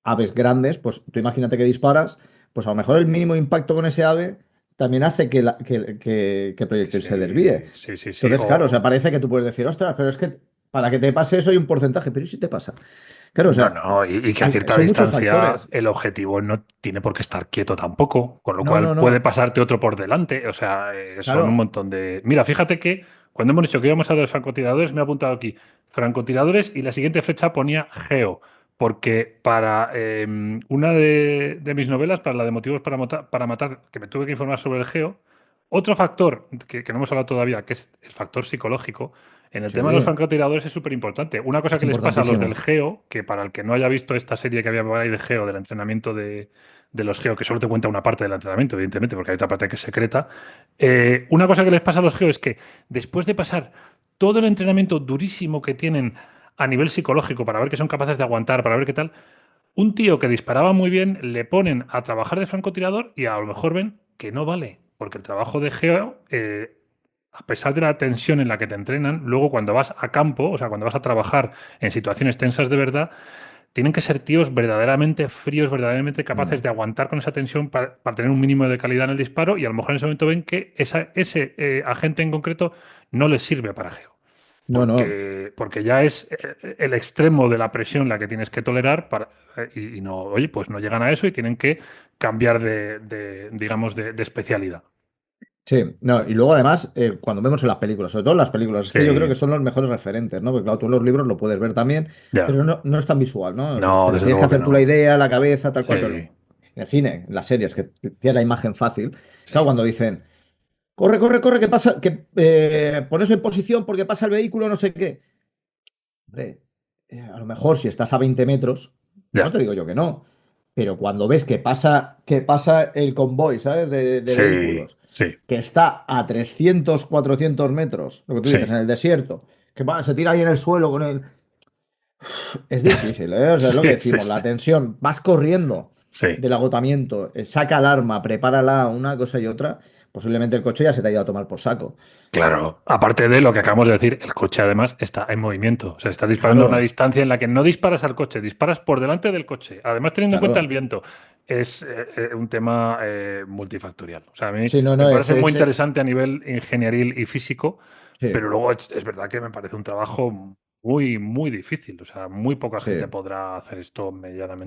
Speaker 1: aves grandes, pues tú imagínate que disparas, pues a lo mejor el mínimo impacto con ese ave también hace que el proyectil se desvíe.
Speaker 2: sí, sí, sí, sí.
Speaker 1: Entonces, claro, o sea, parece que tú puedes decir, ostras, pero es que para que te pase eso hay un porcentaje, pero ¿y si te pasa? Claro, o
Speaker 2: No,
Speaker 1: sea,
Speaker 2: no, y que a cierta
Speaker 1: son muchos
Speaker 2: distancia
Speaker 1: factores.
Speaker 2: el objetivo no tiene por qué estar quieto tampoco, con lo
Speaker 1: No,
Speaker 2: cual
Speaker 1: no,
Speaker 2: puede
Speaker 1: no.
Speaker 2: pasarte otro por delante. O sea, son un
Speaker 1: Claro,
Speaker 2: montón de... Mira, fíjate que cuando hemos dicho que íbamos a hablar de francotiradores, me he apuntado aquí francotiradores y la siguiente fecha ponía Geo, porque para una de mis novelas, para la de Motivos para matar, que me tuve que informar sobre el Geo, otro factor que no hemos hablado todavía, que es el factor psicológico. En el
Speaker 1: sí,
Speaker 2: tema de los francotiradores es súper importante. Una cosa
Speaker 1: es
Speaker 2: que les pasa a los del
Speaker 1: importantísimo.
Speaker 2: Geo, que para el que no haya visto esta serie que había por ahí de Geo, del entrenamiento de los Geo, que solo te cuenta una parte del entrenamiento, evidentemente, porque hay otra parte que es secreta. Una cosa que les pasa a los Geo es que después de pasar todo el entrenamiento durísimo que tienen a nivel psicológico para ver que son capaces de aguantar, para ver qué tal, un tío que disparaba muy bien le ponen a trabajar de francotirador y a lo mejor ven que no vale, porque el trabajo de Geo, a pesar de la tensión en la que te entrenan, luego cuando vas a campo, o sea, cuando vas a trabajar en situaciones tensas de verdad, tienen que ser tíos verdaderamente fríos, verdaderamente capaces
Speaker 1: Mm.
Speaker 2: de aguantar con esa tensión para tener un mínimo de calidad en el disparo y a lo mejor en ese momento ven que ese agente en concreto no les sirve para Geo
Speaker 1: No, no.
Speaker 2: porque ya es el extremo de la presión la que tienes que tolerar y no, oye, pues no llegan a eso y tienen que cambiar digamos, de especialidad.
Speaker 1: Sí, no, y luego además, cuando vemos en las películas, sobre todo en las películas, es que yo creo que
Speaker 2: Sí,
Speaker 1: son los mejores referentes, ¿no? Porque claro, tú en los libros lo puedes ver también,
Speaker 2: ya.
Speaker 1: pero no es tan visual, ¿no? O sea,
Speaker 2: No,
Speaker 1: te
Speaker 2: desde
Speaker 1: tienes que
Speaker 2: luego que
Speaker 1: hacer tú la
Speaker 2: no.
Speaker 1: idea, la cabeza, tal cual, pero
Speaker 2: Sí,
Speaker 1: en el cine, en las series, que tiene la imagen fácil. Claro,
Speaker 2: sí,
Speaker 1: cuando dicen. corre, corre, corre, que pasa, que pones en posición porque pasa el vehículo, no sé qué. Hombre, a lo mejor si estás a 20 metros, no
Speaker 2: Ya.
Speaker 1: te digo yo que no, pero cuando ves que pasa el convoy, ¿sabes? De
Speaker 2: Sí,
Speaker 1: vehículos,
Speaker 2: sí,
Speaker 1: que está a 300 400 metros, lo que tú
Speaker 2: sí,
Speaker 1: dices, en el desierto, que se tira ahí en el suelo con el... Es difícil, ¿eh? O sea, es lo que
Speaker 2: sí, sí,
Speaker 1: decimos,
Speaker 2: sí.
Speaker 1: la tensión, vas corriendo
Speaker 2: Sí.
Speaker 1: del agotamiento, saca alarma, prepárala, una cosa y otra, posiblemente el coche ya se te ha ido a tomar por saco.
Speaker 2: Claro, aparte de lo que acabamos de decir, el coche además está en movimiento, o sea, está disparando a una
Speaker 1: Claro,
Speaker 2: distancia en la que no disparas al coche, disparas por delante del coche, además teniendo en cuenta el
Speaker 1: claro.
Speaker 2: viento. Es un tema multifactorial. O sea, a mí
Speaker 1: Sí, no,
Speaker 2: me
Speaker 1: no,
Speaker 2: parece muy
Speaker 1: ese,
Speaker 2: interesante a nivel ingenieril y físico,
Speaker 1: sí,
Speaker 2: pero luego es verdad que me parece un trabajo muy, muy difícil. O sea, muy poca gente
Speaker 1: sí.
Speaker 2: podrá hacer esto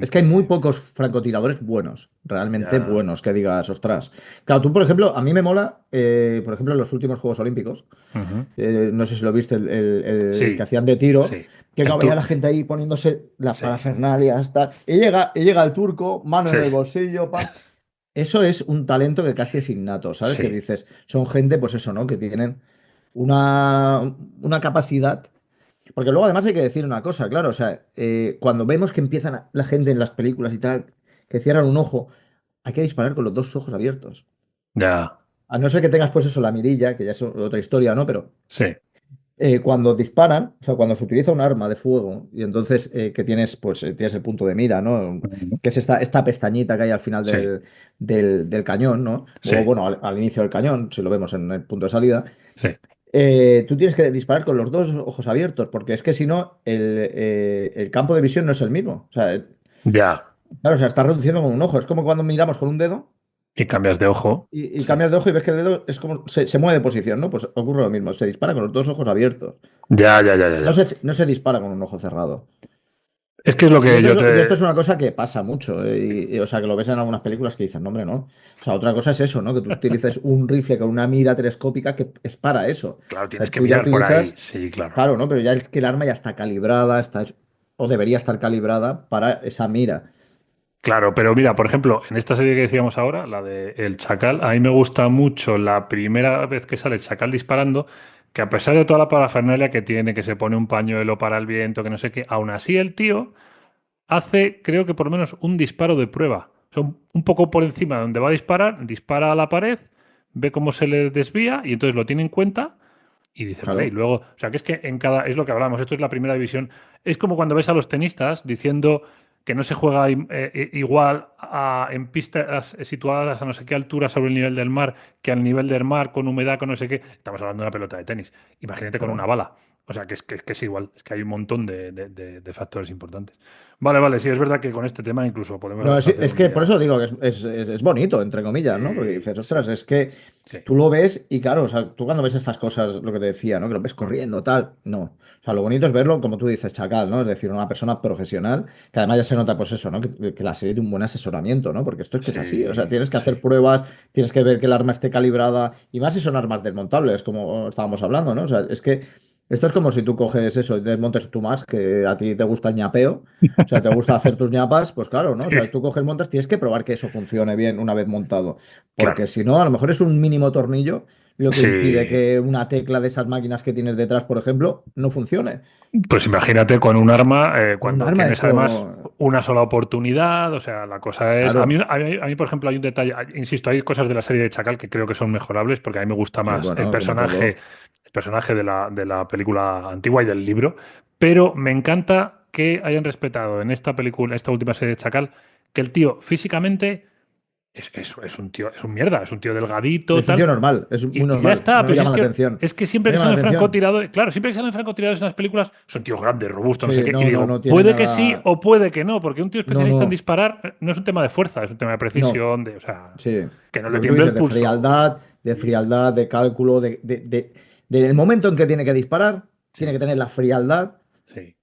Speaker 1: Es que hay muy
Speaker 2: medianamente.
Speaker 1: pocos francotiradores buenos, realmente
Speaker 2: Ya.
Speaker 1: buenos, que digas, ostras. Claro, tú, por ejemplo, a mí me mola, por ejemplo, en los últimos Juegos Olímpicos,
Speaker 2: Ujú.
Speaker 1: no sé si lo viste, el que
Speaker 2: Sí,
Speaker 1: hacían de tiro,
Speaker 2: sí.
Speaker 1: que
Speaker 2: El
Speaker 1: claro, veía a
Speaker 2: tour.
Speaker 1: la gente ahí poniéndose las
Speaker 2: Sí,
Speaker 1: parafernalias, tal, y llega el turco, mano en
Speaker 2: sí,
Speaker 1: el bolsillo, pam. Eso es un talento que casi es innato, ¿sabes? Que
Speaker 2: sí.
Speaker 1: dices, son gente, pues eso, ¿no? Que tienen una capacidad. Porque luego además hay que decir una cosa, claro, o sea, cuando vemos que empiezan la gente en las películas y tal, que cierran un ojo, hay que disparar con los dos ojos abiertos.
Speaker 2: Ya.
Speaker 1: A no ser que tengas pues eso, la mirilla, que ya es otra historia, ¿no? Pero
Speaker 2: Sí.
Speaker 1: cuando disparan, o sea, cuando se utiliza un arma de fuego y entonces que tienes, pues tienes el punto de mira, ¿no?
Speaker 2: Ujú.
Speaker 1: Que es esta pestañita que hay al final
Speaker 2: Sí,
Speaker 1: del cañón, ¿no? O
Speaker 2: sí,
Speaker 1: bueno, al inicio del cañón, si lo vemos en el punto de salida.
Speaker 2: sí.
Speaker 1: Tú tienes que disparar con los dos ojos abiertos, porque es que si no, el campo de visión no es el mismo. O sea,
Speaker 2: Ya.
Speaker 1: claro, o sea, estás reduciendo con un ojo. Es como cuando miramos con un dedo
Speaker 2: Y cambias de ojo.
Speaker 1: y
Speaker 2: Sí.
Speaker 1: cambias de ojo y ves que el dedo es como se mueve de posición, ¿no? Pues ocurre lo mismo. Se dispara con los dos ojos abiertos.
Speaker 2: Ya, ya, ya, ya,
Speaker 1: No
Speaker 2: ya.
Speaker 1: no se dispara con un ojo cerrado.
Speaker 2: Es que es lo que yo
Speaker 1: Y esto es
Speaker 2: te.
Speaker 1: una cosa que pasa mucho. O sea, que lo ves en algunas películas que dicen, no, hombre, no. O sea, otra cosa es eso, ¿no? Que tú utilices un rifle con una mira telescópica que es para eso.
Speaker 2: Claro,
Speaker 1: O sea,
Speaker 2: tienes que
Speaker 1: tú ya
Speaker 2: mirar por ahí.
Speaker 1: utilizas.
Speaker 2: Sí, claro.
Speaker 1: Claro, ¿no? Pero ya es que el arma ya está calibrada, o debería estar calibrada para esa mira.
Speaker 2: Claro, pero mira, por ejemplo, en esta serie que decíamos ahora, la de El Chacal, a mí me gusta mucho la primera vez que sale el Chacal disparando, que a pesar de toda la parafernalia que tiene, que se pone un pañuelo para el viento, que no sé qué, aún así el tío hace, creo que por lo menos un disparo de prueba. O sea, un poco por encima de donde va a disparar, dispara a la pared, ve cómo se le desvía y entonces lo tiene en cuenta y dice, vale, y
Speaker 1: Claro.
Speaker 2: luego, o sea, que es que en cada, es lo que hablamos, esto es la primera división, es como cuando ves a los tenistas diciendo que no se juega igual en pistas situadas a no sé qué altura sobre el nivel del mar que al nivel del mar con humedad, con no sé qué. Estamos hablando de una pelota de tenis. Imagínate con una
Speaker 1: Claro.
Speaker 2: bala. O sea, que es igual, es que hay un montón de factores importantes. Vale, vale, sí, es verdad que con este tema incluso
Speaker 1: No,
Speaker 2: podemos hacer
Speaker 1: es
Speaker 2: un
Speaker 1: que por
Speaker 2: día.
Speaker 1: eso digo que es bonito, entre comillas, ¿no? Porque
Speaker 2: Sí,
Speaker 1: dices,
Speaker 2: sí,
Speaker 1: ostras, es que
Speaker 2: sí,
Speaker 1: tú lo ves y claro, o sea, tú cuando ves estas cosas, lo que te decía, ¿no? Que lo ves
Speaker 2: mm,
Speaker 1: corriendo, tal, no. O sea, lo bonito es verlo, como tú dices, chacal, ¿no? Es decir, una persona profesional, que además ya se nota, pues eso, ¿no? Que la serie tiene un buen asesoramiento, ¿no? Porque esto es que es así, o sea,
Speaker 2: sí,
Speaker 1: tienes que hacer
Speaker 2: sí,
Speaker 1: pruebas, tienes que ver que el arma esté calibrada, y más si son armas desmontables, como estábamos hablando, ¿no? O sea, es que esto es como si tú coges eso y desmontes tú más, que a ti te gusta el ñapeo. O sea, te gusta hacer tus ñapas, pues claro, ¿no? O sea, tú coges, montas, tienes que probar que eso funcione bien una vez montado. Porque
Speaker 2: claro.
Speaker 1: si no, a lo mejor es un mínimo tornillo lo que impide
Speaker 2: Sí,
Speaker 1: que una tecla de esas máquinas que tienes detrás, por ejemplo, no funcione.
Speaker 2: pues imagínate con un arma,
Speaker 1: Con un
Speaker 2: cuando
Speaker 1: arma de
Speaker 2: tienes además
Speaker 1: fuego.
Speaker 2: una sola oportunidad, o sea, la cosa es...
Speaker 1: Claro.
Speaker 2: A mí, por ejemplo, hay un detalle, insisto, hay cosas de la serie de Chacal que creo que son mejorables porque a mí me gusta
Speaker 1: Sí,
Speaker 2: más
Speaker 1: bueno, como todo.
Speaker 2: el personaje de la película antigua y del libro, pero me encanta que hayan respetado en esta película, esta última serie de Chacal, que el tío físicamente es un tío, es un mierda, es un tío delgadito,
Speaker 1: Es un tío
Speaker 2: tal.
Speaker 1: normal, es muy
Speaker 2: Y ya
Speaker 1: normal.
Speaker 2: está,
Speaker 1: No
Speaker 2: pero si
Speaker 1: llama la atención.
Speaker 2: es que siempre
Speaker 1: No
Speaker 2: que
Speaker 1: llama la
Speaker 2: salen
Speaker 1: atención.
Speaker 2: francotiradores, claro, siempre que salen francotiradores en las películas son tíos grandes, robustos, no sé
Speaker 1: Sí,
Speaker 2: qué. Y
Speaker 1: no, no,
Speaker 2: digo,
Speaker 1: no tiene
Speaker 2: puede que sí
Speaker 1: nada.
Speaker 2: o puede que no, porque un tío
Speaker 1: No,
Speaker 2: especialista en
Speaker 1: no,
Speaker 2: disparar no es un tema de fuerza, es un tema de
Speaker 1: no.
Speaker 2: precisión, de, o sea,
Speaker 1: Sí.
Speaker 2: que no le
Speaker 1: Lo que tú
Speaker 2: tiemble el
Speaker 1: dices,
Speaker 2: pulso.
Speaker 1: de
Speaker 2: Y-
Speaker 1: frialdad, de cálculo, del momento en que tiene que disparar, tiene que
Speaker 2: sí,
Speaker 1: tener la frialdad
Speaker 2: sí.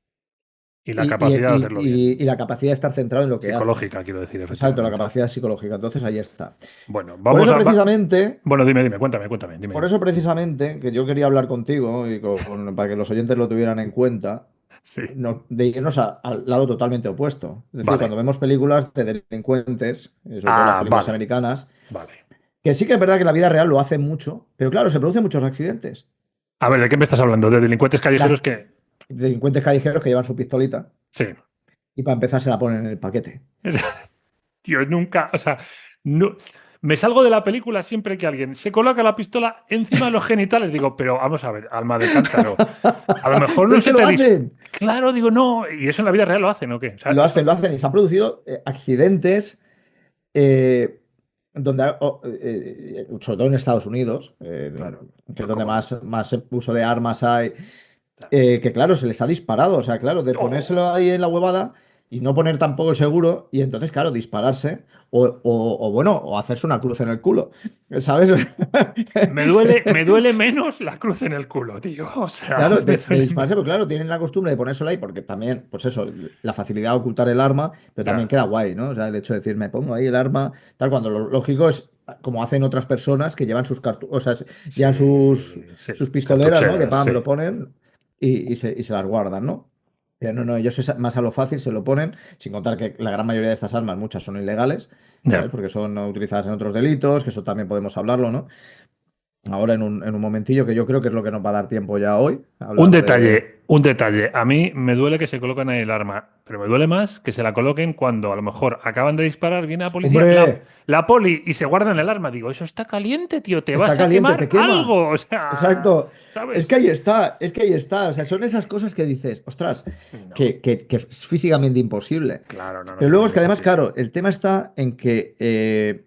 Speaker 2: Y la
Speaker 1: y, y-
Speaker 2: capacidad de hacerlo bien.
Speaker 1: y la capacidad de estar centrado en lo que hace.
Speaker 2: Psicológica, quiero decir,
Speaker 1: Exacto, la
Speaker 2: efectivamente.
Speaker 1: capacidad psicológica. Entonces ahí está.
Speaker 2: Bueno,
Speaker 1: Por
Speaker 2: vamos
Speaker 1: eso
Speaker 2: a.
Speaker 1: precisamente,
Speaker 2: Bueno, dime, dime, cuéntame, cuéntame, dime,
Speaker 1: por
Speaker 2: dime.
Speaker 1: eso precisamente, que yo quería hablar contigo y para que los oyentes lo tuvieran en cuenta,
Speaker 2: Sí,
Speaker 1: de irnos al lado totalmente opuesto. Es decir,
Speaker 2: vale.
Speaker 1: cuando vemos películas de delincuentes, sobre todo las
Speaker 2: Ah,
Speaker 1: películas
Speaker 2: vale,
Speaker 1: americanas,
Speaker 2: vale.
Speaker 1: Que sí que es verdad que en la vida real lo hace mucho, pero claro, se producen muchos accidentes.
Speaker 2: A ver, ¿de qué me estás hablando? ¿De delincuentes callejeros
Speaker 1: Las
Speaker 2: que...?
Speaker 1: delincuentes callejeros que llevan su pistolita
Speaker 2: Sí.
Speaker 1: y para empezar se la ponen en el paquete.
Speaker 2: Tío, nunca, o sea, no, me salgo de la película siempre que alguien se coloca la pistola encima de los genitales. Digo, pero vamos a ver, alma de cántaro, a lo mejor
Speaker 1: Pero
Speaker 2: no
Speaker 1: es que
Speaker 2: se
Speaker 1: lo
Speaker 2: te
Speaker 1: hacen.
Speaker 2: Claro, digo, no, y eso en la vida real lo hacen, ¿o qué? O sea,
Speaker 1: Lo hacen,
Speaker 2: eso...
Speaker 1: lo hacen. Y se han producido accidentes eh, donde, sobre todo en Estados Unidos,
Speaker 2: Claro,
Speaker 1: que es
Speaker 2: pues
Speaker 1: donde
Speaker 2: cómo no.
Speaker 1: más uso de armas hay,
Speaker 2: Claro.
Speaker 1: que claro, se les ha disparado. O sea, claro, de
Speaker 2: Oh,
Speaker 1: ponérselo ahí en la huevada y no poner tampoco el seguro, y entonces, claro, dispararse o bueno, o hacerse una cruz en el culo. ¿Sabes?
Speaker 2: me duele menos la cruz en el culo, tío. O sea,
Speaker 1: Claro,
Speaker 2: me
Speaker 1: de
Speaker 2: duele
Speaker 1: dispararse, pero claro, tienen la costumbre de ponérselo ahí porque también, pues eso, la facilidad de ocultar el arma, pero también
Speaker 2: Ya.
Speaker 1: queda guay, ¿no? O sea, el hecho de decir, me pongo ahí el arma, tal, cuando lo lógico es como hacen otras personas que llevan sus o sea, llevan
Speaker 2: Sí, sí,
Speaker 1: sus pistoleras, ¿no? Que
Speaker 2: cartucheras,
Speaker 1: pam,
Speaker 2: sí.
Speaker 1: lo ponen y se las guardan, ¿no? Pero no, no, ellos es más a lo fácil se lo ponen, sin contar que la gran mayoría de estas armas, muchas son ilegales, ¿sabes?
Speaker 2: Ya.
Speaker 1: Porque son utilizadas en otros delitos, que eso también podemos hablarlo, ¿no? Ahora en un momentillo, que yo creo que es lo que nos va a dar tiempo ya hoy,
Speaker 2: Un
Speaker 1: hablar de...
Speaker 2: detalle, un detalle. A mí me duele que se coloquen ahí el arma, pero me duele más que se la coloquen cuando a lo mejor acaban de disparar, viene la policía,
Speaker 1: Hombre,
Speaker 2: la poli y se guardan el arma. Digo, eso está caliente, tío, te
Speaker 1: está
Speaker 2: vas a
Speaker 1: caliente,
Speaker 2: quemar
Speaker 1: te quema.
Speaker 2: algo. O sea,
Speaker 1: Exacto. Es que
Speaker 2: ¿sabes?
Speaker 1: ahí está, es que ahí está. O sea, son esas cosas que dices, ostras,
Speaker 2: No,
Speaker 1: que es físicamente imposible.
Speaker 2: claro, no
Speaker 1: Pero
Speaker 2: tiene
Speaker 1: luego es que
Speaker 2: ningún
Speaker 1: además,
Speaker 2: sentido.
Speaker 1: claro, el tema está en que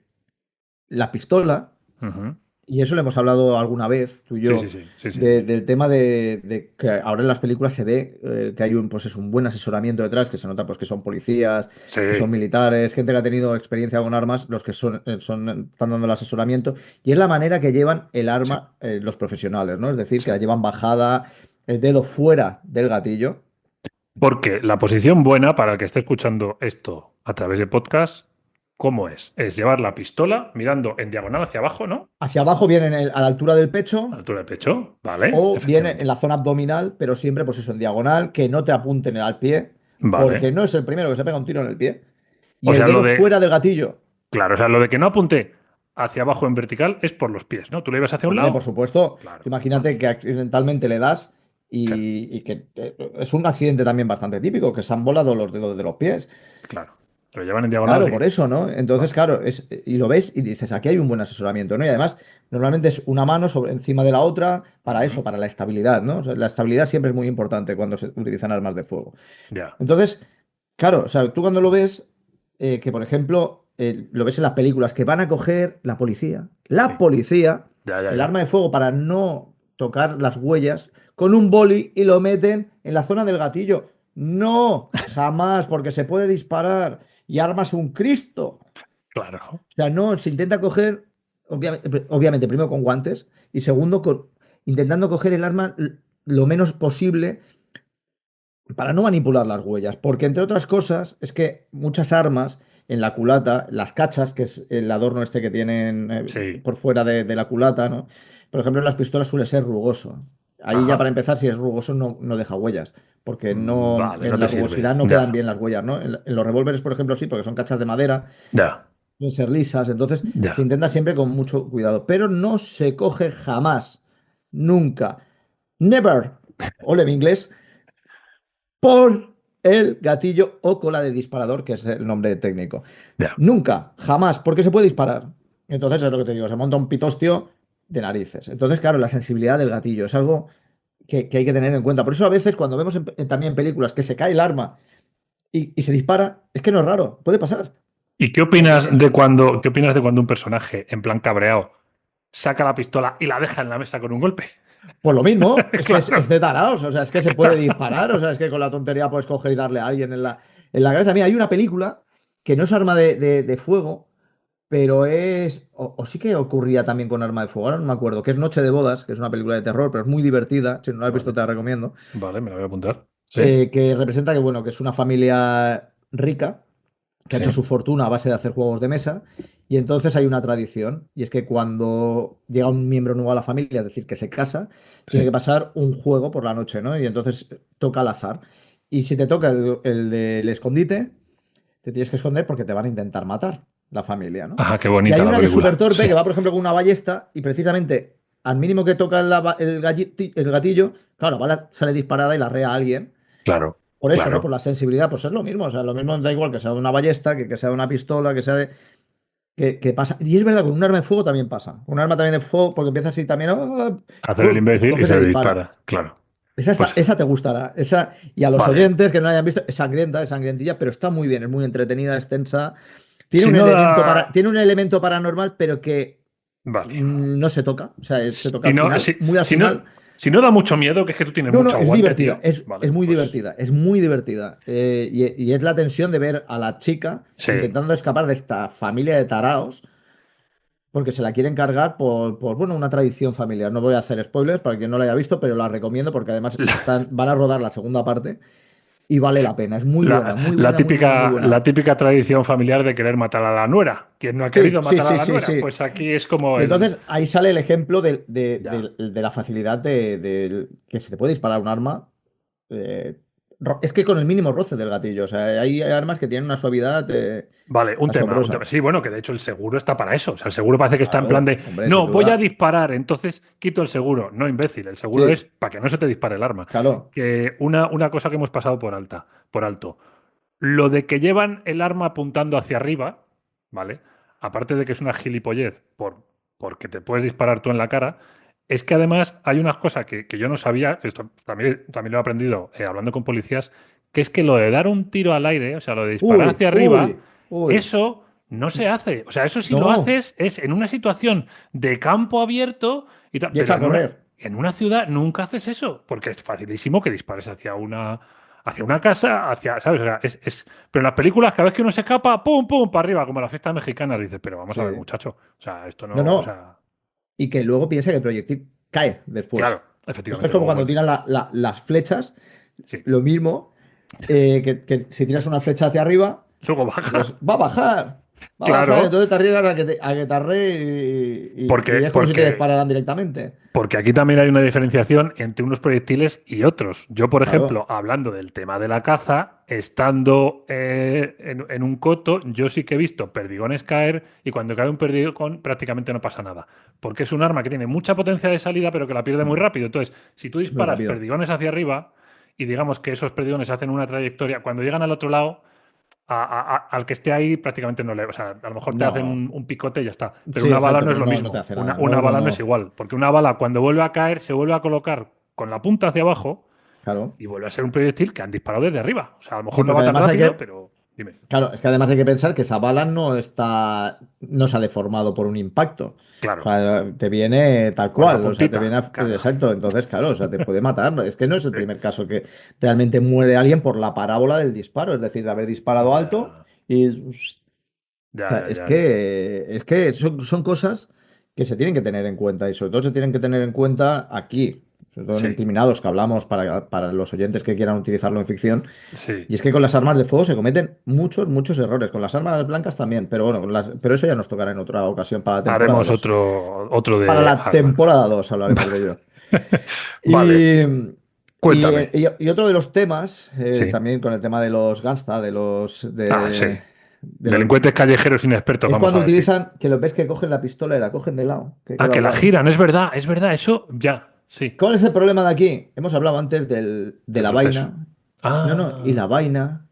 Speaker 1: la pistola,
Speaker 2: Ujú.
Speaker 1: y eso lo hemos hablado alguna vez, tú y
Speaker 2: Sí, sí,
Speaker 1: yo,
Speaker 2: sí, sí, sí, sí.
Speaker 1: del tema de que ahora en las películas se ve que hay un, pues es un buen asesoramiento detrás, que se nota pues que son policías, que son
Speaker 2: Sí,
Speaker 1: militares, gente que ha tenido experiencia con armas, los que están dando el asesoramiento, y es la manera que llevan el
Speaker 2: sí,
Speaker 1: arma los profesionales, ¿no? Es decir, que
Speaker 2: sí.
Speaker 1: la llevan bajada, el dedo fuera del gatillo.
Speaker 2: Porque la posición buena para el que esté escuchando esto a través de podcast, ¿cómo es? Es llevar la pistola mirando en diagonal hacia abajo, ¿no?
Speaker 1: Hacia abajo viene a la altura del
Speaker 2: A la
Speaker 1: pecho,
Speaker 2: altura del pecho, ¿vale?
Speaker 1: o viene en
Speaker 2: Efectivamente.
Speaker 1: la zona abdominal, pero siempre pues eso, en diagonal, que no te apunten al pie, porque
Speaker 2: Vale.
Speaker 1: no es el primero que se pega un tiro en el pie. Y
Speaker 2: O
Speaker 1: el
Speaker 2: sea, lo
Speaker 1: dedo
Speaker 2: de,
Speaker 1: fuera del gatillo.
Speaker 2: claro, o sea, lo de que no apunte hacia abajo en vertical es por los pies, ¿no? Tú le ibas hacia un
Speaker 1: Hombre, por
Speaker 2: lado,
Speaker 1: supuesto, tú
Speaker 2: claro, vale,
Speaker 1: imagínate que accidentalmente le das
Speaker 2: claro,
Speaker 1: y que es un accidente también bastante típico, que se han volado los dedos de los pies.
Speaker 2: claro. Lo llevan en diagonal,
Speaker 1: Claro,
Speaker 2: así
Speaker 1: por
Speaker 2: que,
Speaker 1: eso, ¿no? Entonces,
Speaker 2: vale.
Speaker 1: claro, y lo ves y dices, aquí hay un buen asesoramiento, ¿no? Y además, normalmente es una mano sobre, encima de la otra para
Speaker 2: Ujú.
Speaker 1: eso, para la estabilidad, ¿no? O sea, la estabilidad siempre es muy importante cuando se utilizan armas de fuego.
Speaker 2: Ya,
Speaker 1: Entonces, claro, o sea, tú cuando lo ves, que por ejemplo, lo ves en las películas, que van a coger la
Speaker 2: sí,
Speaker 1: policía,
Speaker 2: ya, ya,
Speaker 1: el
Speaker 2: ya.
Speaker 1: arma de fuego para no tocar las huellas, con un boli y lo meten en la zona del gatillo. No, jamás, porque se puede disparar y armas un Cristo.
Speaker 2: Claro.
Speaker 1: O sea, no, se intenta coger, obviamente, primero con guantes y segundo, intentando coger el arma lo menos posible para no manipular las huellas, porque entre otras cosas es que muchas armas en la culata, las cachas, que es el adorno este que tienen
Speaker 2: Sí,
Speaker 1: por fuera de la culata, ¿no? Por ejemplo, en las pistolas suele ser rugoso. Ahí ya para
Speaker 2: ajá.
Speaker 1: empezar, si es rugoso no deja huellas, porque no,
Speaker 2: Vale, no
Speaker 1: en
Speaker 2: te
Speaker 1: la
Speaker 2: sirve.
Speaker 1: rugosidad no quedan
Speaker 2: Ya,
Speaker 1: bien las huellas, ¿no? En los revólveres, por ejemplo, sí, porque son cachas de madera,
Speaker 2: ya,
Speaker 1: pueden ser lisas, entonces se
Speaker 2: ya.
Speaker 1: intenta siempre con mucho cuidado, pero no se coge jamás, nunca, never, ole mi inglés, por el gatillo o cola de disparador, que es el nombre técnico.
Speaker 2: Ya.
Speaker 1: Nunca, jamás, porque se puede disparar. Entonces es lo que te digo, se monta un pitostio de narices. Entonces, claro, la sensibilidad del gatillo es algo que hay que tener en cuenta. Por eso a veces cuando vemos también películas que se cae el arma y se dispara, es que no es raro, puede pasar.
Speaker 2: ¿Y qué opinas de cuando un personaje, en plan cabreado, saca la pistola y la deja en la mesa con un golpe?
Speaker 1: Pues lo mismo, es que es
Speaker 2: Claro,
Speaker 1: de taraos, o sea, es que se puede disparar, o sea, es que con la tontería puedes coger y darle a alguien en la cabeza. Mira, hay una película que no es arma de fuego, pero o sí que ocurría también con arma de fuego, ahora no me acuerdo, que es Noche de Bodas, que es una película de terror, pero es muy divertida, si no la has visto
Speaker 2: vale,
Speaker 1: te la recomiendo,
Speaker 2: vale, me la voy a apuntar. Sí,
Speaker 1: que representa que, bueno, que es una familia rica que ha
Speaker 2: sí,
Speaker 1: hecho su fortuna a base de hacer juegos de mesa, y entonces hay una tradición, y es que cuando llega un miembro nuevo a la familia, es decir, que se casa, tiene que
Speaker 2: sí.
Speaker 1: pasar un juego por la noche, ¿no? Y entonces toca al azar. Y si te toca el del escondite, te tienes que esconder porque te van a intentar matar. la familia, ¿no?
Speaker 2: Ajá, qué
Speaker 1: Y hay
Speaker 2: bonita la
Speaker 1: una que es súper
Speaker 2: película.
Speaker 1: torpe,
Speaker 2: Sí,
Speaker 1: que va, por ejemplo, con una ballesta y precisamente al mínimo que toca el gatillo, claro, la bala sale disparada y la rea a alguien.
Speaker 2: claro,
Speaker 1: Por eso, ¿no?
Speaker 2: claro.
Speaker 1: Por la sensibilidad, pues es lo mismo. O sea, lo mismo da igual que sea de una ballesta, que sea de una pistola, que sea de. Que pasa. Y es verdad, con un arma de fuego también pasa. Con un arma también de fuego, porque empieza así también.
Speaker 2: Hacer el
Speaker 1: ¡Pum! Y
Speaker 2: imbécil y
Speaker 1: coges y
Speaker 2: se
Speaker 1: dispara.
Speaker 2: dispara, claro.
Speaker 1: Esa,
Speaker 2: Pues
Speaker 1: esa te gustará. Esa, y a los
Speaker 2: vale.
Speaker 1: oyentes que no la hayan visto, es sangrienta, es sangrientilla, pero está muy bien, es muy entretenida, es tensa.
Speaker 2: Si no da.
Speaker 1: Tiene un elemento paranormal, pero que
Speaker 2: Vale.
Speaker 1: no se toca. O sea, se toca
Speaker 2: Si
Speaker 1: al
Speaker 2: no,
Speaker 1: final,
Speaker 2: si,
Speaker 1: muy al
Speaker 2: si no,
Speaker 1: final.
Speaker 2: si no da mucho miedo, que es que tú tienes
Speaker 1: No, no,
Speaker 2: mucho
Speaker 1: es
Speaker 2: aguante,
Speaker 1: divertida,
Speaker 2: tío. Vale,
Speaker 1: es muy
Speaker 2: pues
Speaker 1: divertida, es muy divertida. Y es la tensión de ver a la chica
Speaker 2: sí.
Speaker 1: intentando escapar de esta familia de taraos porque se la quieren cargar bueno, una tradición familiar. No voy a hacer spoilers para quien no la haya visto, pero la recomiendo porque además van a rodar la segunda parte y vale la pena. Es muy
Speaker 2: La
Speaker 1: buena, muy, muy, muy
Speaker 2: típica,
Speaker 1: buena.
Speaker 2: la típica tradición familiar de querer matar a la nuera. ¿Quién no ha
Speaker 1: Sí,
Speaker 2: querido
Speaker 1: sí,
Speaker 2: matar a
Speaker 1: sí,
Speaker 2: la
Speaker 1: sí,
Speaker 2: nuera?
Speaker 1: sí.
Speaker 2: Pues aquí es como
Speaker 1: Y
Speaker 2: el.
Speaker 1: entonces ahí sale el ejemplo
Speaker 2: Ya.
Speaker 1: de la facilidad de que se te puede disparar un arma. Es que con el mínimo roce del gatillo. O sea, hay armas que tienen una suavidad
Speaker 2: Vale, un tema, un tema.
Speaker 1: asombrosa.
Speaker 2: Sí, bueno, que de hecho el seguro está para eso. O sea, el seguro parece que está en plan
Speaker 1: Claro,
Speaker 2: de,
Speaker 1: hombre, sin
Speaker 2: no, voy a
Speaker 1: duda.
Speaker 2: disparar, entonces quito el seguro. No, imbécil, el seguro es
Speaker 1: Sí,
Speaker 2: para que no se te dispare el arma.
Speaker 1: claro.
Speaker 2: Que una cosa que hemos pasado por alto. Lo de que llevan el arma apuntando hacia arriba, ¿vale? Aparte de que es una gilipollez porque te puedes disparar tú en la cara, es que además hay unas cosas que yo no sabía, esto también lo he aprendido hablando con policías, que es que lo de dar un tiro al aire, o sea, lo de disparar
Speaker 1: Uy,
Speaker 2: hacia arriba,
Speaker 1: uy, uy.
Speaker 2: eso no se hace. O sea, eso si lo
Speaker 1: No.
Speaker 2: haces es en una situación de campo abierto y tal,
Speaker 1: Y
Speaker 2: pero
Speaker 1: echa a correr.
Speaker 2: en una ciudad nunca haces eso, porque es facilísimo que dispares hacia una casa, ¿sabes? O sea, pero en las películas, cada vez que uno se escapa, pum, pum, para arriba, como las fiestas mexicanas, dices, pero vamos a ver,
Speaker 1: Sí.
Speaker 2: muchacho, o sea, esto
Speaker 1: No,
Speaker 2: no, o
Speaker 1: no.
Speaker 2: sea,
Speaker 1: Y que luego piense que el proyectil cae después.
Speaker 2: claro,
Speaker 1: Esto es
Speaker 2: efectivamente,
Speaker 1: como
Speaker 2: luego
Speaker 1: cuando
Speaker 2: vuelve.
Speaker 1: tiran las flechas,
Speaker 2: Sí.
Speaker 1: lo mismo, que si tiras una flecha hacia arriba,
Speaker 2: Luego
Speaker 1: pues
Speaker 2: baja,
Speaker 1: va a bajar. Va a bajar,
Speaker 2: claro,
Speaker 1: entonces te arriesgas a que te arree y
Speaker 2: porque,
Speaker 1: es como si te
Speaker 2: porque
Speaker 1: dispararan directamente.
Speaker 2: Porque aquí también hay una diferenciación entre unos proyectiles y otros. Yo, por ejemplo,
Speaker 1: Claro.
Speaker 2: hablando del tema de la caza, estando en un coto, yo sí que he visto perdigones caer y cuando cae un perdigón prácticamente no pasa nada. Porque es un arma que tiene mucha potencia de salida pero que la pierde muy
Speaker 1: Mm,
Speaker 2: rápido. Entonces, si tú
Speaker 1: muy
Speaker 2: disparas
Speaker 1: rápido.
Speaker 2: perdigones hacia arriba y digamos que esos perdigones hacen una trayectoria, cuando llegan al otro lado, al que esté ahí prácticamente no le. O sea, a lo mejor te hacen
Speaker 1: No.
Speaker 2: un picote y ya está. Pero
Speaker 1: Sí,
Speaker 2: una bala
Speaker 1: exacto,
Speaker 2: no es
Speaker 1: pero
Speaker 2: lo
Speaker 1: no, no te
Speaker 2: mismo.
Speaker 1: hace
Speaker 2: Una,
Speaker 1: nada.
Speaker 2: una
Speaker 1: No, no,
Speaker 2: bala no es
Speaker 1: no.
Speaker 2: igual. Porque una bala, cuando vuelve a caer, se vuelve a colocar con la punta hacia abajo
Speaker 1: Claro.
Speaker 2: y vuelve a ser un proyectil que han disparado desde arriba. O sea, a lo
Speaker 1: Sí,
Speaker 2: mejor no
Speaker 1: porque
Speaker 2: va tan
Speaker 1: además hay
Speaker 2: rápido,
Speaker 1: que.
Speaker 2: pero dime.
Speaker 1: Claro, es que además hay que pensar que esa bala no se ha deformado por un impacto. O
Speaker 2: Claro,
Speaker 1: sea, te viene tal
Speaker 2: con la
Speaker 1: cual. O sea, te
Speaker 2: puntita.
Speaker 1: viene.
Speaker 2: Claro.
Speaker 1: Exacto. Entonces, claro, o sea, te puede matar. Es que no es el
Speaker 2: Sí.
Speaker 1: primer caso que realmente muere alguien por la parábola del disparo. Es decir, de haber disparado alto
Speaker 2: Ya,
Speaker 1: y. O
Speaker 2: ya,
Speaker 1: sea,
Speaker 2: ya, ya, ya.
Speaker 1: es que son cosas que se tienen que tener en cuenta y sobre todo se tienen que tener en cuenta aquí, sobre todo en
Speaker 2: Sí,
Speaker 1: Incriminados, que hablamos para los oyentes que quieran utilizarlo en ficción.
Speaker 2: sí.
Speaker 1: Y es que con las armas de fuego se cometen muchos, muchos errores. Con las armas blancas también, pero bueno, pero eso ya nos tocará en otra ocasión para la temporada
Speaker 2: Haremos
Speaker 1: 2.
Speaker 2: otro
Speaker 1: Para
Speaker 2: de
Speaker 1: la
Speaker 2: armas.
Speaker 1: temporada 2 hablaremos de ello.
Speaker 2: Vale,
Speaker 1: Y,
Speaker 2: cuéntame.
Speaker 1: y otro de los temas,
Speaker 2: Sí.
Speaker 1: también con el tema de los gangsta,
Speaker 2: Ah, sí.
Speaker 1: de los
Speaker 2: Delincuentes callejeros inexpertos,
Speaker 1: es
Speaker 2: vamos
Speaker 1: cuando
Speaker 2: a decir.
Speaker 1: utilizan, que lo ves que cogen la pistola y la cogen de lado, que
Speaker 2: Ah,
Speaker 1: queda
Speaker 2: que la
Speaker 1: guay.
Speaker 2: giran, es verdad, eso ya, sí.
Speaker 1: ¿Cuál es el problema de aquí? Hemos hablado antes de la
Speaker 2: Retroceso.
Speaker 1: vaina. No, no, y la
Speaker 2: Ah,
Speaker 1: vaina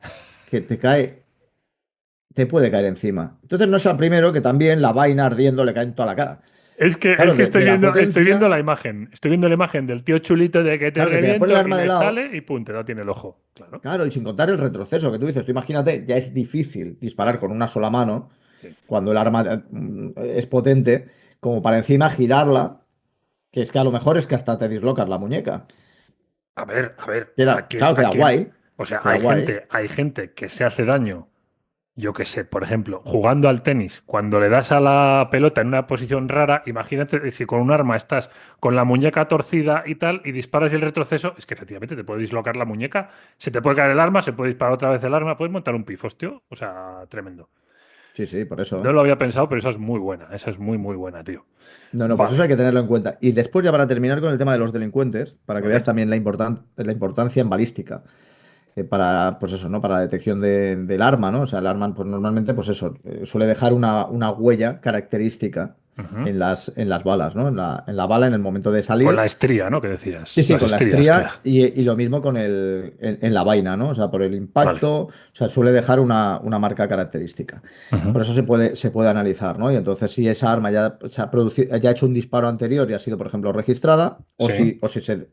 Speaker 1: que te puede caer encima. Entonces no es el primero que también la vaina ardiendo le cae en toda la cara.
Speaker 2: es
Speaker 1: Claro,
Speaker 2: que
Speaker 1: de la
Speaker 2: estoy viendo
Speaker 1: potencia,
Speaker 2: la imagen. Estoy viendo la imagen del tío chulito de que te
Speaker 1: claro, que te pone el
Speaker 2: reviento y
Speaker 1: arma de
Speaker 2: le
Speaker 1: lado,
Speaker 2: sale y pum, te da tiene el ojo. Claro.
Speaker 1: claro, y sin contar el retroceso que tú dices, tú imagínate, ya es difícil disparar con una sola mano
Speaker 2: Sí.
Speaker 1: cuando el arma es potente, como para encima girarla, que es que a lo mejor es que hasta te dislocas la muñeca.
Speaker 2: A ver,
Speaker 1: Claro,
Speaker 2: a quien, o sea,
Speaker 1: queda guay.
Speaker 2: hay gente que se hace daño. Yo qué sé, por ejemplo, jugando al tenis, cuando le das a la pelota en una posición rara, imagínate si con un arma estás con la muñeca torcida y tal, y disparas y el retroceso, es que efectivamente te puede dislocar la muñeca, se te puede caer el arma, se puede disparar otra vez el arma, puedes montar un pifostio, o sea, tremendo.
Speaker 1: Sí, sí, por eso,
Speaker 2: No
Speaker 1: ¿eh?
Speaker 2: lo había pensado, pero esa es muy buena, esa es muy, muy buena, tío.
Speaker 1: No, no, pues eso
Speaker 2: Vale,
Speaker 1: hay que tenerlo en cuenta. Y después, ya para terminar con el tema de los delincuentes, para que veas
Speaker 2: vale,
Speaker 1: también la importancia en balística. para, pues eso, ¿no? Para la detección del arma, ¿no? O sea, el arma, pues normalmente, pues eso, suele dejar una huella característica
Speaker 2: Ujú.
Speaker 1: en las balas, ¿no? En la bala en el momento de
Speaker 2: Con la
Speaker 1: salir.
Speaker 2: estría, ¿no? Que
Speaker 1: Sí,
Speaker 2: decías.
Speaker 1: sí,
Speaker 2: Las
Speaker 1: con la
Speaker 2: estrías, claro.
Speaker 1: estría y lo mismo con en la vaina, ¿no? O sea, por el
Speaker 2: Vale.
Speaker 1: impacto, o sea, suele dejar una marca característica.
Speaker 2: Ujú.
Speaker 1: Por eso se puede analizar, ¿no? Y entonces, si esa arma ya se ha producido, ya ha hecho un disparo anterior y ha sido, por ejemplo, registrada, o
Speaker 2: Sí,
Speaker 1: si se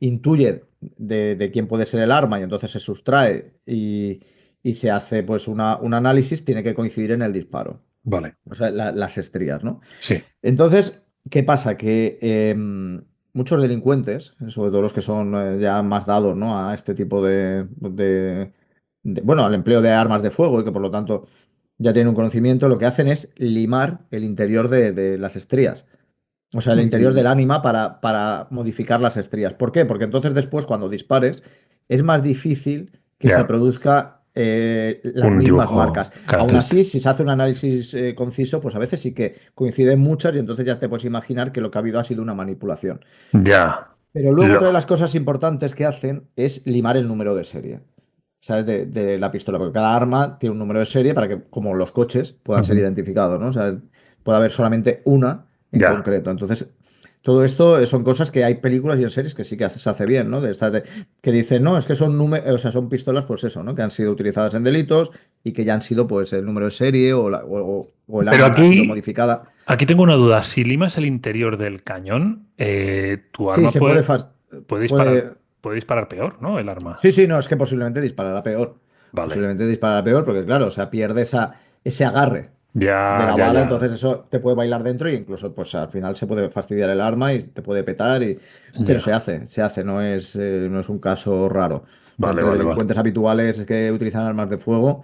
Speaker 1: intuye de quién puede ser el arma y entonces se sustrae y se hace pues un análisis, tiene que coincidir en el disparo.
Speaker 2: vale.
Speaker 1: O sea, las estrías, ¿no?
Speaker 2: Sí.
Speaker 1: Entonces, ¿qué pasa? Que muchos delincuentes, sobre todo los que son ya más dados, ¿no? A este tipo bueno, al empleo de armas de fuego y que por lo tanto ya tienen un conocimiento, lo que hacen es limar el interior de las estrías. O sea, el interior
Speaker 2: Mm,
Speaker 1: del ánima para modificar las estrías. ¿Por qué? Porque entonces después, cuando dispares, es más difícil que se
Speaker 2: ya.
Speaker 1: produzca las
Speaker 2: Un
Speaker 1: mismas
Speaker 2: dibujo
Speaker 1: marcas. Aún
Speaker 2: característico.
Speaker 1: así, si se hace un análisis conciso, pues a veces sí que coinciden muchas y entonces ya te puedes imaginar que lo que ha habido ha sido una manipulación.
Speaker 2: Ya.
Speaker 1: Pero luego otra de
Speaker 2: Lo,
Speaker 1: las cosas importantes que hacen es limar el número de serie. ¿Sabes? De la pistola, porque cada arma tiene un número de serie para que, como los coches, puedan ser
Speaker 2: Ujú.
Speaker 1: identificados, ¿no? O sea, puede haber solamente una en
Speaker 2: Ya.
Speaker 1: concreto. Entonces, todo esto son cosas que hay películas y en series que sí que se hace bien, ¿no? Que dicen, no, es que son números, o sea, son pistolas, pues eso, ¿no? Que han sido utilizadas en delitos y que ya han sido, pues, el número de serie o el
Speaker 2: Pero
Speaker 1: arma ha sido
Speaker 2: aquí,
Speaker 1: modificada.
Speaker 2: aquí tengo una duda. Si limas el interior del cañón, tu
Speaker 1: Sí,
Speaker 2: arma
Speaker 1: se puede,
Speaker 2: puede disparar,
Speaker 1: puede.
Speaker 2: puede disparar peor, ¿no? El arma.
Speaker 1: Sí, sí, no, es que posiblemente disparará peor.
Speaker 2: Vale.
Speaker 1: Posiblemente disparará peor porque, claro, o sea, pierde ese agarre de
Speaker 2: Ya,
Speaker 1: la
Speaker 2: ya,
Speaker 1: bala,
Speaker 2: ya.
Speaker 1: entonces eso te puede bailar dentro y incluso, pues al final se puede fastidiar el arma y te puede petar, pero
Speaker 2: Ya.
Speaker 1: se hace, no es un caso raro. O sea,
Speaker 2: Vale,
Speaker 1: entre
Speaker 2: vale, vale.
Speaker 1: delincuentes habituales que utilizan armas de fuego,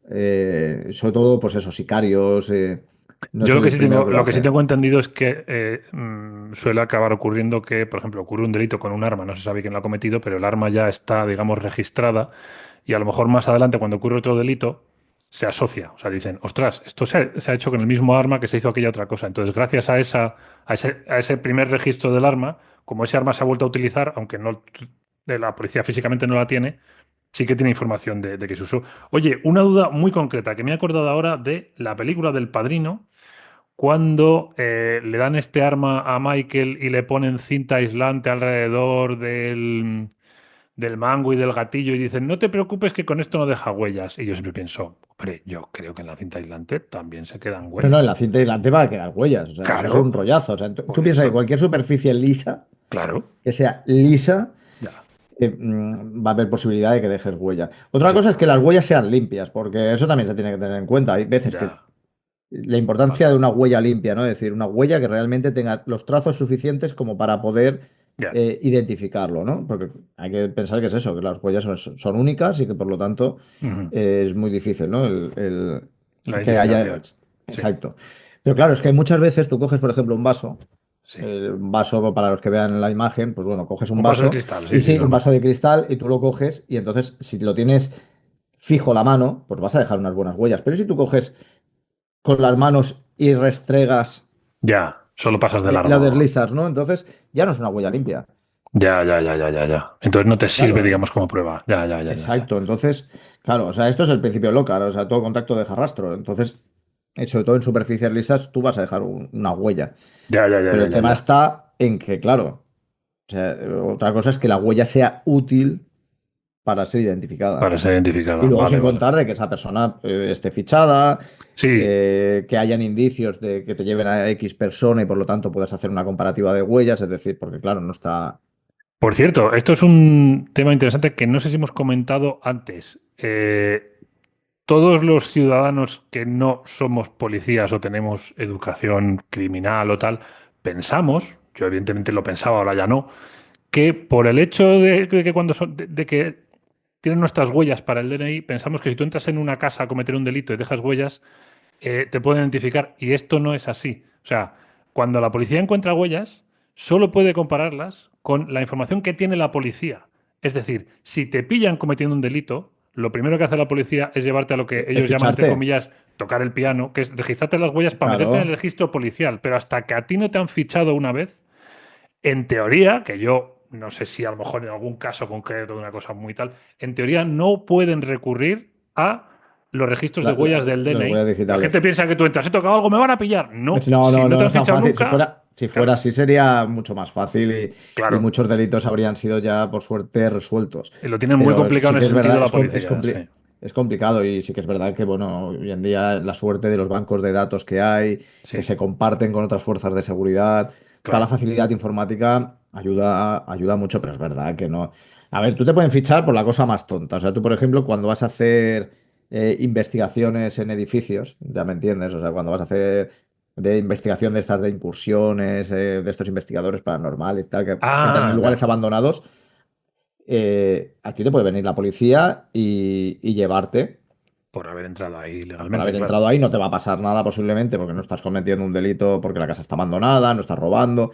Speaker 1: sobre todo, pues eso, sicarios, no es
Speaker 2: Yo
Speaker 1: el primero que lo
Speaker 2: lo que sí
Speaker 1: hace.
Speaker 2: tengo entendido es que suele acabar ocurriendo que, por ejemplo, ocurre un delito con un arma, no se sabe quién lo ha cometido, pero el arma ya está, digamos, registrada y a lo mejor más adelante, cuando ocurre otro delito, se asocia. O sea, dicen, ostras, esto se ha hecho con el mismo arma que se hizo aquella otra cosa. Entonces, gracias a ese primer registro del arma, como ese arma se ha vuelto a utilizar, aunque no, la policía físicamente no la tiene, sí que tiene información de que se usó. Oye, una duda muy concreta que me he acordado ahora de la película del Padrino cuando le dan este arma a Michael y le ponen cinta aislante alrededor del mango y del gatillo y dicen, no te preocupes que con esto no deja huellas. Y yo siempre pienso, hombre, yo creo que en la cinta aislante también se quedan
Speaker 1: No, no, en
Speaker 2: huellas.
Speaker 1: la cinta delante va a quedar huellas, o sea, eso es un
Speaker 2: Claro,
Speaker 1: rollazo. O sea, tú
Speaker 2: por
Speaker 1: piensas que
Speaker 2: eso.
Speaker 1: cualquier superficie lisa,
Speaker 2: Claro,
Speaker 1: que sea lisa,
Speaker 2: ya,
Speaker 1: va a haber posibilidad de que dejes huella. Otra cosa es que
Speaker 2: ya,
Speaker 1: las huellas sean limpias, porque eso también se tiene que tener en cuenta. Hay veces que
Speaker 2: ya,
Speaker 1: la importancia
Speaker 2: vale,
Speaker 1: de una huella limpia, ¿no? Es decir, una huella que realmente tenga los trazos suficientes como para poder
Speaker 2: ya.
Speaker 1: identificarlo, ¿no? Porque hay que pensar que es eso, que las huellas son únicas y que por lo tanto
Speaker 2: Ujú.
Speaker 1: es muy difícil, ¿no?
Speaker 2: La
Speaker 1: Que haya.
Speaker 2: identificación. Sí,
Speaker 1: Exacto. Pero claro, es que muchas veces tú coges, por ejemplo,
Speaker 2: sí.
Speaker 1: un vaso para los que vean la imagen, pues bueno, coges un
Speaker 2: Un vaso de
Speaker 1: vaso
Speaker 2: cristal,
Speaker 1: y
Speaker 2: sí, sí,
Speaker 1: sí, un
Speaker 2: normal.
Speaker 1: vaso de cristal y tú lo coges y entonces si lo tienes fijo la mano, pues vas a dejar unas buenas huellas. Pero si tú coges con las manos y restregas,
Speaker 2: Ya, solo pasas de
Speaker 1: la
Speaker 2: largo.
Speaker 1: deslizas, ¿no? Entonces ya no es una huella limpia.
Speaker 2: Ya, ya, ya, ya, ya, ya. Entonces no te sirve,
Speaker 1: Claro,
Speaker 2: digamos, como prueba. Ya, ya, ya, ya, ya.
Speaker 1: exacto. Entonces, claro, o sea, esto es el principio de Lockhart, o sea, todo contacto deja rastro. Entonces, sobre todo en superficies lisas, tú vas a dejar una huella.
Speaker 2: Ya, ya, ya,
Speaker 1: Pero
Speaker 2: ya,
Speaker 1: el
Speaker 2: ya,
Speaker 1: tema
Speaker 2: ya.
Speaker 1: está en que, claro, o sea, otra cosa es que la huella sea útil para ser identificada.
Speaker 2: Para ser
Speaker 1: Y
Speaker 2: identificada.
Speaker 1: luego
Speaker 2: Vale,
Speaker 1: sin
Speaker 2: vale.
Speaker 1: contar de que esa persona esté fichada,
Speaker 2: Sí.
Speaker 1: que hayan indicios de que te lleven a X persona y por lo tanto puedas hacer una comparativa de huellas, es decir, porque claro, no está.
Speaker 2: Por cierto, esto es un tema interesante que no sé si hemos comentado antes. Todos los ciudadanos que no somos policías o tenemos educación criminal o tal, pensamos, yo evidentemente lo pensaba, ahora ya no, que por el hecho de que cuando de que tienen nuestras huellas para el DNI, pensamos que si tú entras en una casa a cometer un delito y dejas huellas, te pueden identificar. Y esto no es así. O sea, cuando la policía encuentra huellas, solo puede compararlas con la información que tiene la policía. Es decir, si te pillan cometiendo un delito, lo primero que hace la policía es llevarte a lo que
Speaker 1: Es
Speaker 2: ellos llaman, entre
Speaker 1: ficharte.
Speaker 2: comillas, tocar el piano, que es registrarte las huellas para meterte en el
Speaker 1: Claro.
Speaker 2: registro policial. Pero hasta que a ti no te han fichado una vez, en teoría, que yo no sé si a lo mejor en algún caso concreto de una cosa muy tal, en teoría no pueden recurrir a los registros de huellas del
Speaker 1: Los
Speaker 2: DNI.
Speaker 1: huellas
Speaker 2: La
Speaker 1: digitales.
Speaker 2: gente piensa que tú entras, he tocado algo, me van a pillar. No,
Speaker 1: No,
Speaker 2: si
Speaker 1: no,
Speaker 2: no
Speaker 1: no,
Speaker 2: te
Speaker 1: no
Speaker 2: han
Speaker 1: es tan
Speaker 2: fichado
Speaker 1: fácil. Si
Speaker 2: nunca,
Speaker 1: fuera, si fuera
Speaker 2: claro,
Speaker 1: así sería mucho más fácil y
Speaker 2: claro.
Speaker 1: muchos delitos habrían sido ya, por suerte, resueltos.
Speaker 2: Lo tienen muy
Speaker 1: Pero
Speaker 2: complicado
Speaker 1: sí
Speaker 2: en
Speaker 1: que
Speaker 2: ese
Speaker 1: es
Speaker 2: sentido
Speaker 1: verdad,
Speaker 2: la policía, sí.
Speaker 1: es complicado y sí que es verdad que, bueno, hoy en día la suerte de los bancos de datos que hay, que
Speaker 2: Sí,
Speaker 1: se comparten con otras fuerzas de seguridad, toda la
Speaker 2: claro.
Speaker 1: facilidad informática ayuda mucho, pero es verdad que no. A ver, tú te pueden fichar por la cosa más tonta. O sea, tú, por ejemplo, cuando vas a hacer investigaciones en edificios, ya me entiendes, o sea, cuando vas a hacer de investigación de estas de incursiones, de estos investigadores paranormales, tal, que entran en
Speaker 2: Ah,
Speaker 1: lugares
Speaker 2: ya.
Speaker 1: abandonados, a ti te puede venir la policía y llevarte.
Speaker 2: Por haber entrado ahí
Speaker 1: Por
Speaker 2: legalmente,
Speaker 1: haber
Speaker 2: claro.
Speaker 1: entrado ahí no te va a pasar nada posiblemente porque no estás cometiendo un delito porque la casa está abandonada, no estás robando.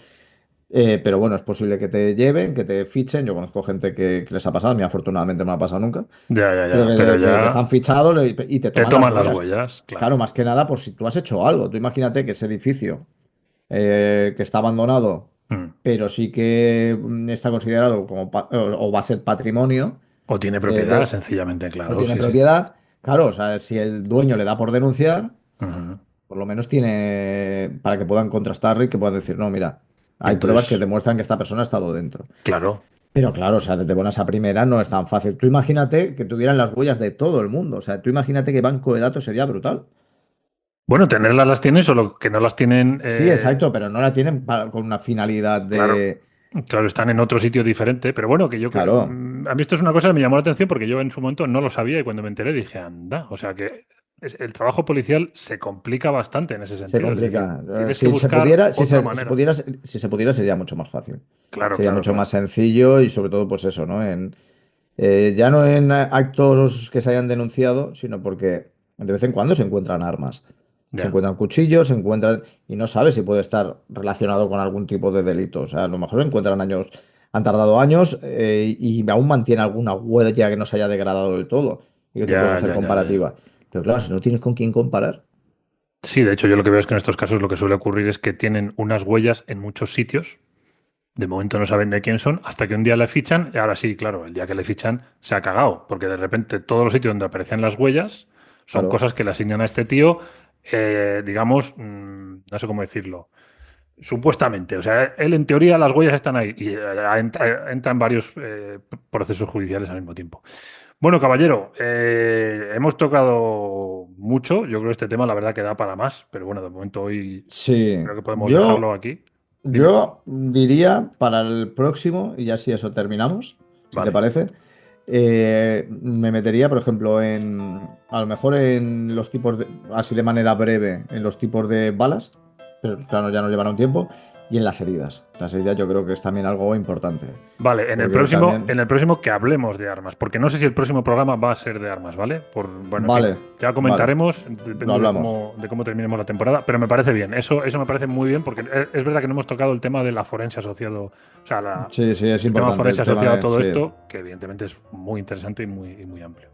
Speaker 1: Pero bueno, es posible que te lleven, que te fichen. Yo conozco gente que les ha pasado, a mí afortunadamente no me ha pasado nunca,
Speaker 2: Ya, ya,
Speaker 1: pero
Speaker 2: ya. Pero
Speaker 1: que están
Speaker 2: ya
Speaker 1: fichados y te
Speaker 2: te
Speaker 1: toman las
Speaker 2: toman las
Speaker 1: huellas.
Speaker 2: huellas, claro.
Speaker 1: Claro, más que nada por si tú has hecho algo. Tú imagínate que ese edificio que está abandonado,
Speaker 2: Mm.
Speaker 1: pero sí que está considerado como o va a ser patrimonio
Speaker 2: O tiene
Speaker 1: eh,
Speaker 2: propiedad,
Speaker 1: de,
Speaker 2: sencillamente,
Speaker 1: o
Speaker 2: claro,
Speaker 1: tiene
Speaker 2: sí, sí.
Speaker 1: propiedad. Claro, o sea, si el dueño le da por denunciar,
Speaker 2: Ujú.
Speaker 1: por lo menos tiene para que puedan contrastar y que puedan decir, no, mira,
Speaker 2: Y
Speaker 1: hay pruebas que
Speaker 2: entonces,
Speaker 1: demuestran que esta persona ha estado dentro.
Speaker 2: claro.
Speaker 1: Pero claro, o sea, desde buenas a primera no es tan fácil. Tú imagínate que tuvieran las huellas de todo el mundo. O sea, tú imagínate que banco de datos sería brutal.
Speaker 2: Bueno, tenerlas las tienen, solo que no las tienen,
Speaker 1: Sí, exacto, pero no la tienen con una finalidad
Speaker 2: claro,
Speaker 1: de...
Speaker 2: claro, están en otro sitio diferente. Pero bueno,
Speaker 1: Claro,
Speaker 2: a mí esto es una cosa que me llamó la atención porque yo en su momento no lo sabía y cuando me enteré dije, anda, o sea que el trabajo policial se complica bastante en ese
Speaker 1: se
Speaker 2: sentido. Es decir,
Speaker 1: complica.
Speaker 2: tienes que
Speaker 1: Si se
Speaker 2: buscar
Speaker 1: pudiera,
Speaker 2: otra manera.
Speaker 1: si se pudiera sería mucho más fácil.
Speaker 2: Claro,
Speaker 1: Sería
Speaker 2: claro,
Speaker 1: mucho más
Speaker 2: claro.
Speaker 1: sencillo y sobre todo, pues eso, ¿no? Ya no en actos que se hayan denunciado, sino porque de vez en cuando se encuentran armas. Se
Speaker 2: Ya,
Speaker 1: encuentran cuchillos, se encuentran... Y no sabes si puede estar relacionado con algún tipo de delito. O sea, a lo mejor encuentran años, han tardado años y aún mantiene alguna huella que no se haya degradado del todo y que tú puedes
Speaker 2: ya,
Speaker 1: hacer
Speaker 2: ya, ya, ya.
Speaker 1: comparativa. Pero claro, si no tienes con quién comparar.
Speaker 2: Sí, de hecho, yo lo que veo es que en estos casos lo que suele ocurrir es que tienen unas huellas en muchos sitios. De momento no saben de quién son, hasta que un día le fichan, y ahora sí, claro, el día que le fichan se ha cagado, porque de repente todos los sitios donde aparecen las huellas son
Speaker 1: Claro,
Speaker 2: cosas que le asignan a este tío, digamos, no sé cómo decirlo, supuestamente. O sea, él en teoría las huellas están ahí y entran varios procesos judiciales al mismo tiempo. Bueno, caballero, hemos tocado mucho. Yo creo que este tema, la verdad, que da para más, pero bueno, de momento hoy
Speaker 1: sí.
Speaker 2: creo que podemos dejarlo
Speaker 1: Yo,
Speaker 2: aquí. Dime.
Speaker 1: yo diría para el próximo, y ya si eso terminamos, si te
Speaker 2: Vale.
Speaker 1: parece, me metería, por ejemplo, a lo mejor en los tipos así de manera breve, en los tipos de balas, pero claro, ya nos llevará un tiempo, y en las heridas. Las heridas yo creo que es también algo importante,
Speaker 2: Vale,
Speaker 1: porque también,
Speaker 2: en el próximo que hablemos de armas, porque no sé si el próximo programa va a ser de armas, ¿vale? Bueno, en fin,
Speaker 1: vale,
Speaker 2: ya
Speaker 1: vale,
Speaker 2: comentaremos,
Speaker 1: lo
Speaker 2: depende
Speaker 1: hablamos.
Speaker 2: de cómo terminemos la temporada, pero me parece bien, eso me parece muy bien, porque es verdad que no hemos tocado el tema de la forense asociado, o sea,
Speaker 1: Sí, sí, es
Speaker 2: el tema
Speaker 1: importante
Speaker 2: forense
Speaker 1: el tema
Speaker 2: asociado a
Speaker 1: de,
Speaker 2: todo
Speaker 1: sí.
Speaker 2: esto, que evidentemente es muy interesante y muy amplio.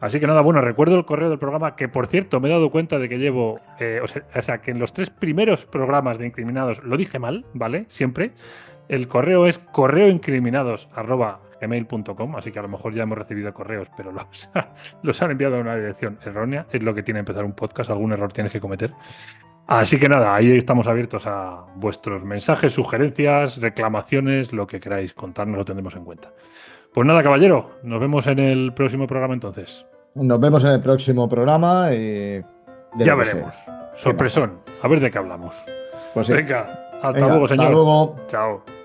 Speaker 2: Así que nada, bueno, recuerdo el correo del programa, que por cierto me he dado cuenta de que llevo, o sea, que en los tres primeros programas de Incriminados lo dije mal, ¿vale? Siempre. El correo es correoincriminados@gmail.com, así que a lo mejor ya hemos recibido correos, pero los han enviado a una dirección errónea. Es lo que tiene empezar un podcast, algún error tienes que cometer. Así que nada, ahí estamos abiertos a vuestros mensajes, sugerencias, reclamaciones, lo que queráis contarnos, lo tendremos en cuenta. Pues nada, caballero, nos vemos en el próximo programa entonces.
Speaker 1: Nos vemos en el próximo programa y de
Speaker 2: Ya
Speaker 1: lo que sea.
Speaker 2: veremos.
Speaker 1: Venga,
Speaker 2: Sorpresón, a ver de qué hablamos.
Speaker 1: pues sí.
Speaker 2: Venga, hasta
Speaker 1: Venga,
Speaker 2: luego,
Speaker 1: hasta
Speaker 2: señor.
Speaker 1: luego.
Speaker 2: Chao.